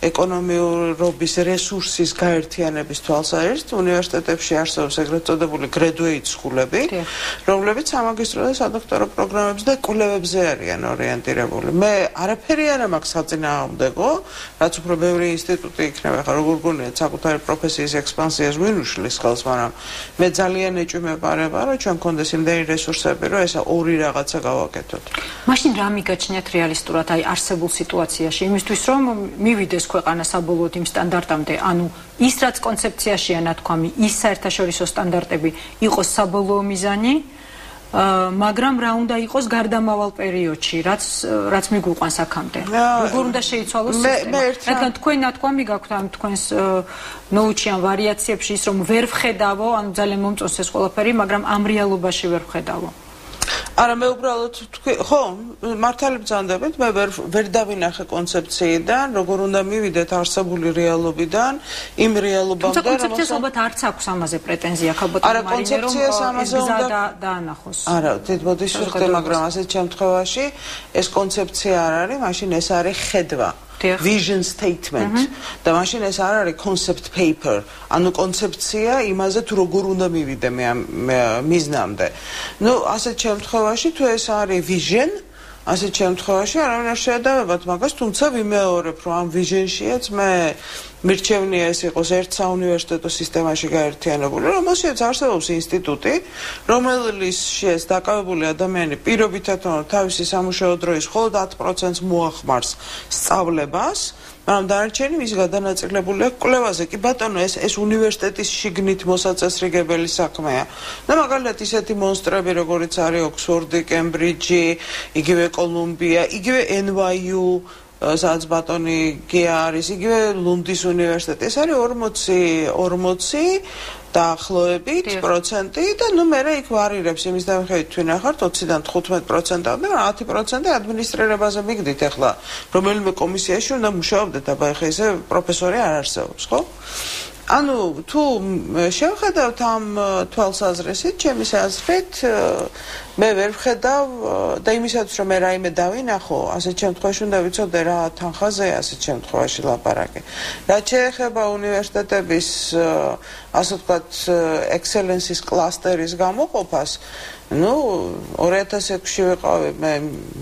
ეკონომიურობის რესურსის გაერთიანების თვალსაზრისით უნივერსიტეტებში არსებობს ეგრეთ წოდებული graduate school-ები, რომლებიც სამაგისტრო და სადოქტორო პროგრამებზე და კვლევებზე არიან ორიენტირებული. მე არაფერი არ მაქვს საწინააღმდეგო, რაც უფრო ბევრი ინსტიტუტი იქნება, ხა როგორ გონიათ საკუთარი პროფესიის ექსპანსიას ვინ უშლის ხელს, მაგრამ მე ძალიან ეჭვი მეპარება, რომ ჩვენ გქონდეს იმდენი რესურსები, რომ ესა ორი რაღაცა გავაკეთოთ. მაშინ რა მიგაჩნიათ რეალისტურად აი არსებულ სიტუაციაში, იმისთვის რომ მივიდეს ქვეყანა საბოლოოდ იმ სტანდარტამდე, ანუ ის რაც კონცეფციაშია ნათქვამი, ის საერთაშორისო სტანდარტები იყოს საბოლოო მიზანი, მაგრამ რა უნდა იყოს გარდამავალ პერიოდში, რაც მიგვიყვანს აქამდე. როგორ უნდა შეიცვალოს სისტემა? რადგან თქვენ ნათქვამი გაქვთ ამ თქვენს ნოუჩიან ვარიაციებში ის, რომ ვერ ვხედავო, ანუ ძალიან მომწონს ეს ყველაფერი, მაგრამ ამ რეალობაში ვერ ვხედავო. არა, მე უბრალოდ თქვი, ხო, მართალი ბრძანდებით, მე ვერ დავინახე კონცეფციიდან, როგორ უნდა მივიდეთ არსებული რეალობიდან, იმ რეალობამდე, რომელსაც კონცეფციას ალბათ არც აქვს ამაზე პრეტენზია, ხალბატონო მარინე, რომ კონცეფციას ამაზე უნდა დაანახოს. არა, დიდბოდის ვიხდე, მაგრამ ასეთ შემთხვევაში ეს კონცეფცია არ არის, მაშინ ეს არის ხედვა. Vision statement და მაშინ ეს არ არის concept paper, ანუ კონცეფცია იმაზე თუ როგორ უნდა მივიდე მე მიზნამდე. ნუ ასეთ შემთხვევაში თუ ეს არის vision, ასეთ შემთხვევაში არავინ არ შეედავებათ მაგას, თუმცა ვიმეორებ, რომ ამ vision-შიაც მე მირჩევნია ეს იყოს ერთ საუნივერსიტეტო სისტემაში გაერთიანებული, რომელშიც არსებობს ინსტიტუტი, რომელშიც დაკავებული ადამიანი პირობითად თავისი სამუშაო დროის მხოლოდ 10%-ს მოახმარს სწავლებას, მაგრამ დანარჩენი მის გადანაწილებული აქვს კვლევაზე. კი ბატონო, ეს უნივერსიტეტის შიგნით მოსაწესრიგებელი საქმეა. და მაგალითად ისეთი მონსტრები, როგორიც არის ოქსფორდი, კემბრიჯი, იგივე კოლუმბია, იგივე NYU, სადაც ბატონი გია არის, იგივე ლუნდის უნივერსიტეტი. ეს არის 40 დაახლოებით პროცენტი და ნუ მე იქ ვარირებს იმის დამხებით თუ ნახართ 20-დან 15%-ამდე, 10% ადმინისტრირებაზე მიგდით ახლა, რომელიმე კომისიაში უნდა მუშაობდეთ, აბა ახლა ესე პროფესორი არ არსებობს, ხო? ანუ თუ შევხედავთ ამ თვალსაზრისით, ჩემის აზრით მე ვერ ვხედავ და იმისაც რომ მე რაიმე დავინახო, ასეთ შემთხვევაში უნდა ვიცოდე რა თანხაზეა ასეთ შემთხვევაში ლაპარაკი. რაც შეეხება უნივერსიტეტების ასე ვთქვათ ექსელენსის კლასტერის გამოყოფას, ну 2006-ში ვიყავი მე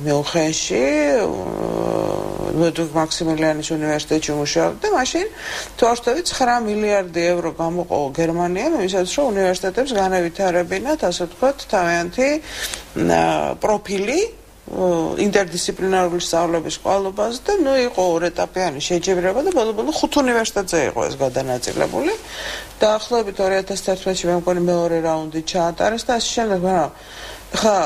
მიუნხენში, ლუდვიგ მაქსიმილიანის უნივერსიტეტში ვმუშაობდი და მაშინ თუ არ ვთქვი 9 მილიარდი ევრო გამოყო გერმანიამ იმისათვის რომ უნივერსიტეტებს განევითარებინათ, ასე ვთქვათ, თავიანთი პროფილი ინტერდისციპლინარული სწავლების ყვალობაზე და ნუ იყო ორეტაპიანი შეჯიბრება და ბოლო-ბოლო 5 უნივერსიტეტზე იყო ეს გადანაწილებული. დაახლოებით 2011-ში მე მგონი მეორე რაუნდი ჩაატარეს და ასე შემდეგ, მაგრამ ხა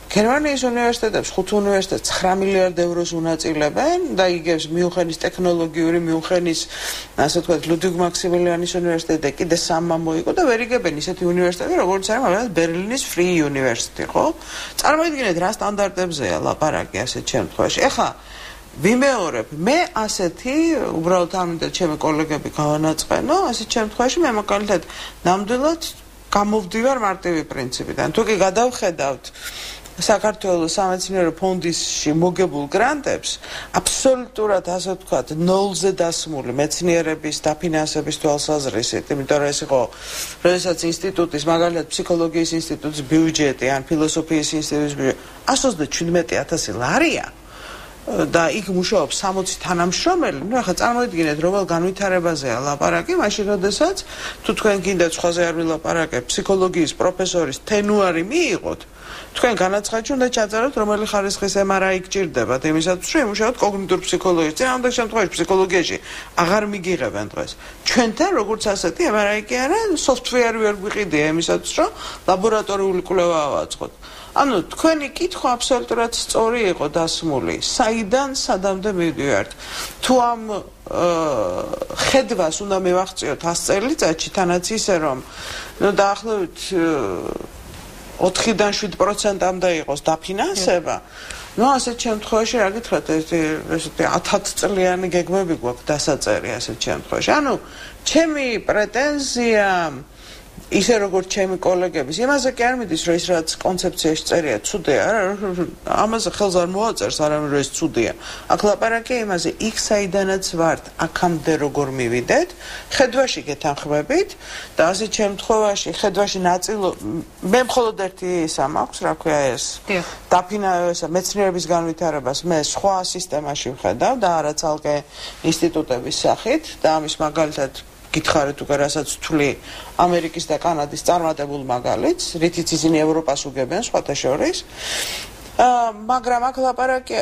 გერმანიის უნივერსიტეტებს 5 უნივერსიტეტს 9 მილიარდ ევროს უნაწილებენ და იგებს მიუნხენის ტექნოლოგიური, მიუნხენის, ასე ვთქვათ, ლუდვიგ მაქსიმილიანის უნივერსიტეტი კიდე 3 მოიგო და ვერ იგებენ ისეთი უნივერსიტეტი, როგორც არის მაგალითად ბერლინის Free University, ხო? წარმოიდგინეთ რა სტანდარტებზეა ლაპარაკი ასეთ შემთხვევაში. ეხლა ვიმეორებ, მე ასეთი უბრალოდ ამიტომ ჩემი კოლეგები გავანაწყენო, ასეთ შემთხვევაში მე მაგალითად ნამდვილად გამოვდივარ მარტივი პრინციპიდან. თუ კი გადავხედავთ საქართველოს სამეცნიერო ფონდში მოგებულ გრანტებს, აბსოლუტურად ასე ვთქვათ, ნოლზე დასმული მეცნიერების დაფინანსების თვალსაზრისით, იმიტომ რომ ეს იყო, როდესაც ინსტიტუტის, მაგალითად ფსიქოლოგიის ინსტიტუტის ბიუჯეტი ან ფილოსოფიის ინსტიტუტის ბიუჯეტი 127,000 ლარია და იქ მუშაობს 60 თანამშრომელი, ну ახლა წარმოიდგინეთ, რომელ განვითარებაზეა ლაპარაკი, მაშინ როდესაც თუ თქვენ გინდა სხვაზე არ ვილაპარაკებ, ფსიქოლოგიის პროფესორის თენუარი მიიღოთ, თქვენ განაცხადში უნდა ჩაწეროთ, რომელი ხარისხის MRI გჭირდებათ, იმისათვის რომ იმუშაოთ კოგნიტურ ფსიქოლოგიაში. წინააღმდეგ შემთხვევაში ფსიქოლოგიაში აღარ მიგიღებენ დღეს. ჩვენთან როგორც ასეთი MRI კი არა, software ვერ გვიყიდია იმისათვის რომ ლაბორატორიული კვლევა ავაწყოთ. ანუ თქვენი კითხვა აბსოლუტურად სწორი იყო დასმული. საიდან სადამდე მივდივართ? თუ ამ ხედვას უნდა მივაღწიოთ 100 წელიწადში, თანაც ისე რომ ნუ დაახლოებით 4-დან 7%-ამდე იყოს დაფინანსება. Ну, ასეთ შემთხვევაში რა გითხრათ, ესეთი 10 წლიანი გეგმები გვაქვს დასაწერი ასეთ შემთხვევაში. ანუ ჩემი პრეტენზია ისე როგორც ჩემი კოლეგების, იმაზე კი არ მიდის, რომ ის რაც კონცეფციაში წერია, ცუდია, ამაზე ხელს არ მოაწერს, არამედ რომ ეს ცუდია. აქ ლაპარაკია იმაზე, იქ საიდანაც ვართ, აქამდე როგორ მივიდეთ, ხედვაში გეთანხმებით და ასეთ შემთხვევაში ხედვაში ნაწილო მე მხოლოდ ერთი ისა მაქვს, რა ქვია ეს. დაფინანსება მეცნიერების განვითარებას მე სხვა სისტემაში ვხედავ და არა ცალკე ინსტიტუტების სახით და ამის მაგალითად გითხარით უკვე რასაც თვლი ამერიკის და კანადის წარმატებულ მაგალითს, რითიც ისინი ევროპას უგებენ სხვათა შორის. მაგრამ აქ ლაპარაკია,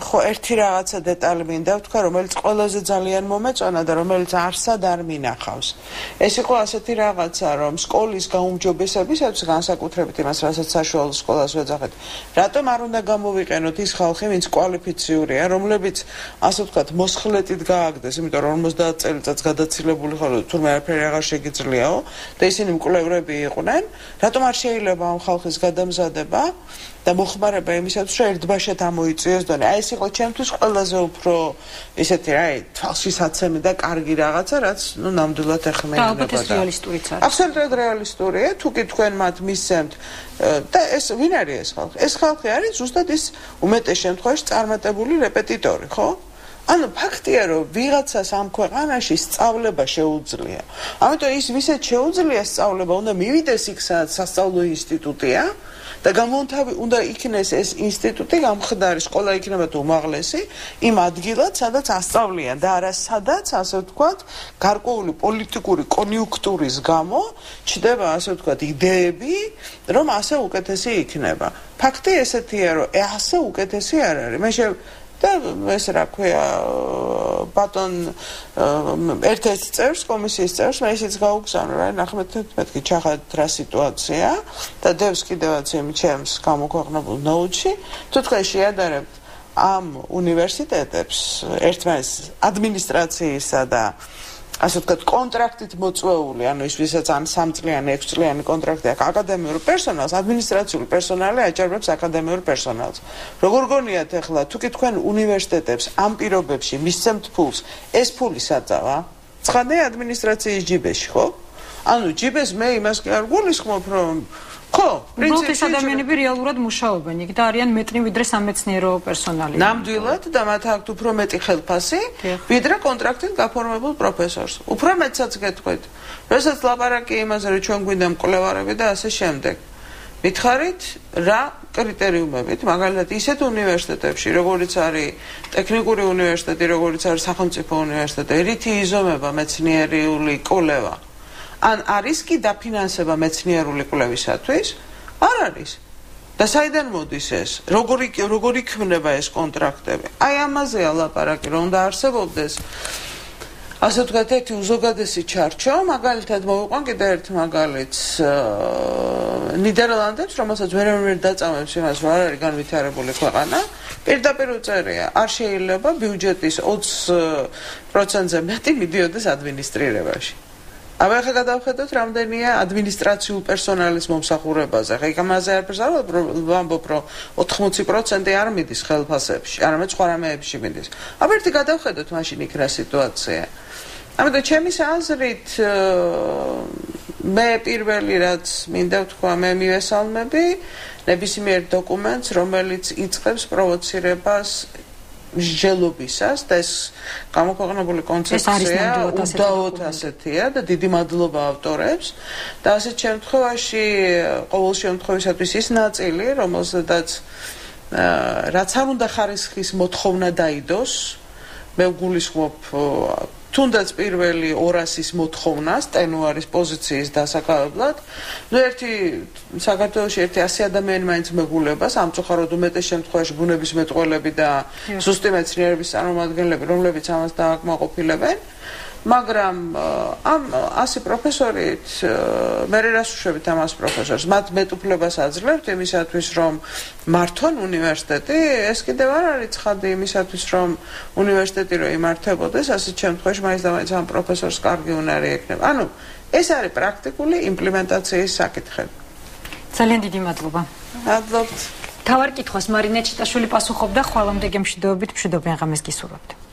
ხო ერთი რაღაცა დეტალი მინდა ვთქვა, რომელიც ყველაზე ძალიან მომეწონა და რომელიც არსად არ მინახავს. ეს იყო ასეთი რაღაცა, რომ სკოლის გაუმჯობესებისათვის განსაკუთრებით იმას, რასაც საშუალო სკოლას ვეძახეთ, რატომ არ უნდა გამოვიყენოთ ის ხალხი, ვინც კვალიფიციურია, რომლებიც ასე ვთქვათ, მოსხლეტით გააგდეს, იმიტომ რომ 50 წელიწადს გადაცილებული ხოლმე თურმე არაფერი აღარ შეგიძლიაო და ისინი მკვლევრები იყვნენ, რატომ არ შეიძლება ამ ხალხის გადამზადება და მოხმარება იმისათვის, რომ ერთბაშად ამოიწიოს დონე. აი ეს იყო ჩემთვის ყველაზე უფრო ისეთი რაი თვალშისაცემი და კარგი რაღაცა, რაც ნუ ნამდვილად ეხმიანებოდა. და ალბათ ეს რეალისტურიც არის. აბსოლუტურად რეალისტურია, თუ კი თქვენ მათ მისცემთ და ეს ვინ არის ეს ხალხი? ეს ხალხი არის ზუსტად ის უმეტეს შემთხვევაში წარმატებული რეპეტიტორი, ხო? ანუ ფაქტია, რომ ვიღაცას ამ ქვეყანაში სწავლება შეუძლია. ამიტომ ის ვისაც შეუძლია სწავლება, უნდა მივიდეს იქ, სადაც სასწავლო ინსტიტუტია. და უნდა იქნეს ეს ინსტიტუტი გამხდარი სკოლა იქნება თუ უმაღლესი იმ ადგილად, სადაც ასწავლიან და არა სადაც, ასე ვთქვათ, გარკვეული პოლიტიკური კონიუნქტურის გამო ჩდება, ასე ვთქვათ, იდეები, რომ ასე უკეთესი იქნება. ფაქტი ესეთია, რომ ასე უკეთესი არ არის. მე და ეს რა ქვია ბატონ ერთ-ერთ წევრს კომისიის წევრს მე ისიც გაუგზავნე რა 19-მეთქი ჩახად რა სიტუაცია და დევს კიდევაც იმ ჩემს გამოქვეყნებულ ნოუთში თუ თქვენ შეადარებთ ამ უნივერსიტეტებს ერთმანეთს ადმინისტრაციისა და ასე ვთქვათ კონტრაქტით მოწვეული ანუ ის ვისაც ან 3 წლიანი 6 წლიანი კონტრაქტი აქვს აკადემიურ პერსონალს ადმინისტრაციული პერსონალი აჭარბებს აკადემიურ პერსონალს როგორ გონიათ ახლა თუ კი თქვენ უნივერსიტეტებს ამ პირობებში მისცემთ ფულს ეს ფული საწავა ცხადია ადმინისტრაციის ჯიბეში ხო ანუ ჯიბეს მე იმას კი არ გულისხმობ რომ ხო, პრინციპში ეს ადამიანები რეალურად მუშაობენ იქ და არიან მეტნი ვიდრე სამეცნიერო პერსონალი. ნამდვილად და მათ აქვთ უფრო მეტი ხელფასი, ვიდრე კონტრაქტით გაფორმებულ პროფესორს. უფრო მეტსაც გეტყვით. როდესაც ლაპარაკი იმაზე, რომ ჩვენ გვინდა მკვლევარები და ასე შემდეგ. მითხარით, რა კრიტერიუმებით, მაგალითად ისეთ უნივერსიტეტებში, როგორიც არის ტექნიკური უნივერსიტეტი, როგორიც არის სახელმწიფო უნივერსიტეტი, რითი იზომება მეცნიერული კვლევა. ან არის კი დაფინანსება მეცნიერული კვლევისათვის? არ არის. და საიდან მოდის ეს? როგორი ქმნება ეს კონტრაქტები? აი ამაზეა ლაპარაკი, რომ უნდა არსებობდეს ასე ვთქვათ, ერთი უზოგადესი ჩარჩო, მაგალითად მოვიყვან კიდევ ერთ მაგალითს ნიდერლანდებს, რომელსაც ვერ დაწამებს იმას, რომ არ არის განვითარებული ქვეყანა, პირდაპირ უწერია, არ შეიძლება ბიუჯეტის 20%-ზე მეტი მიდიოდეს ადმინისტრირებაში. აბა ახლა გადავხედოთ რამდენია ადმინისტრაციულ პერსონალის მომსახურებაზე. ხა იმაზე არაფერს არ ვამბობ, რომ 80% არ მიდის ხელფასებში, არამედ სხვა რამეებში მიდის. აბა ერთი გადავხედოთ მაშინ იქ რა სიტუაცია. ამიტომ ჩემი აზრით მე პირველი რაც მინდა ვთქვა, მე მივესალმები ნებისმიერ დოკუმენტს, რომელიც იწყებს პროვოცირებას მსჯელობისას და ეს გამოქვეყნებული კონცეფცია უდაოდ ასეთია და დიდი მადლობა ავტორებს და ასეთ შემთხვევაში ყოველ შემთხვევისათვის ის ნაწილი, რომელზედაც რაც არ უნდა ხარისხის მოთხოვნა დაიდოს, მე ვგულისხმობ თუნდაც პირველი 200-ის მოთხოვნას ტენუარის პოზიციის დასაკავებლად, ერთი საქართველოში 100 ადამიანი მაინც მეგულება, სამწუხაროდ უმეტეს შემთხვევაში ბუნებისმეტყველები და ზუსტი მეცნიერების წარმომადგენლები, რომლებიც ამას დააკმაყოფილებენ, მაგრამ ამ 100 პროფესორით მე რას ვუშვებით ამ 100 პროფესორს? მათ მეტუფლებას აძლევთ იმისათვის, რომ მართონ უნივერსიტეტი, ეს კიდევ არ არის ცხადი იმისათვის, რომ უნივერსიტეტი რო იმართებოდეს, ასეთ შემთხვევაში მაინც და მაინც ამ პროფესორს კარგი უნარი ექნება. ანუ ეს არის პრაქტიკული იმპლემენტაციის საკითხები. ძალიან დიდი მადლობა. მადლობთ. თავარ კითხვას მარინა ჩიტაშვილი პასუხობდა, ხვალამდე გემშვიდობებით მშვიდობიან ღამეს გისურვებთ.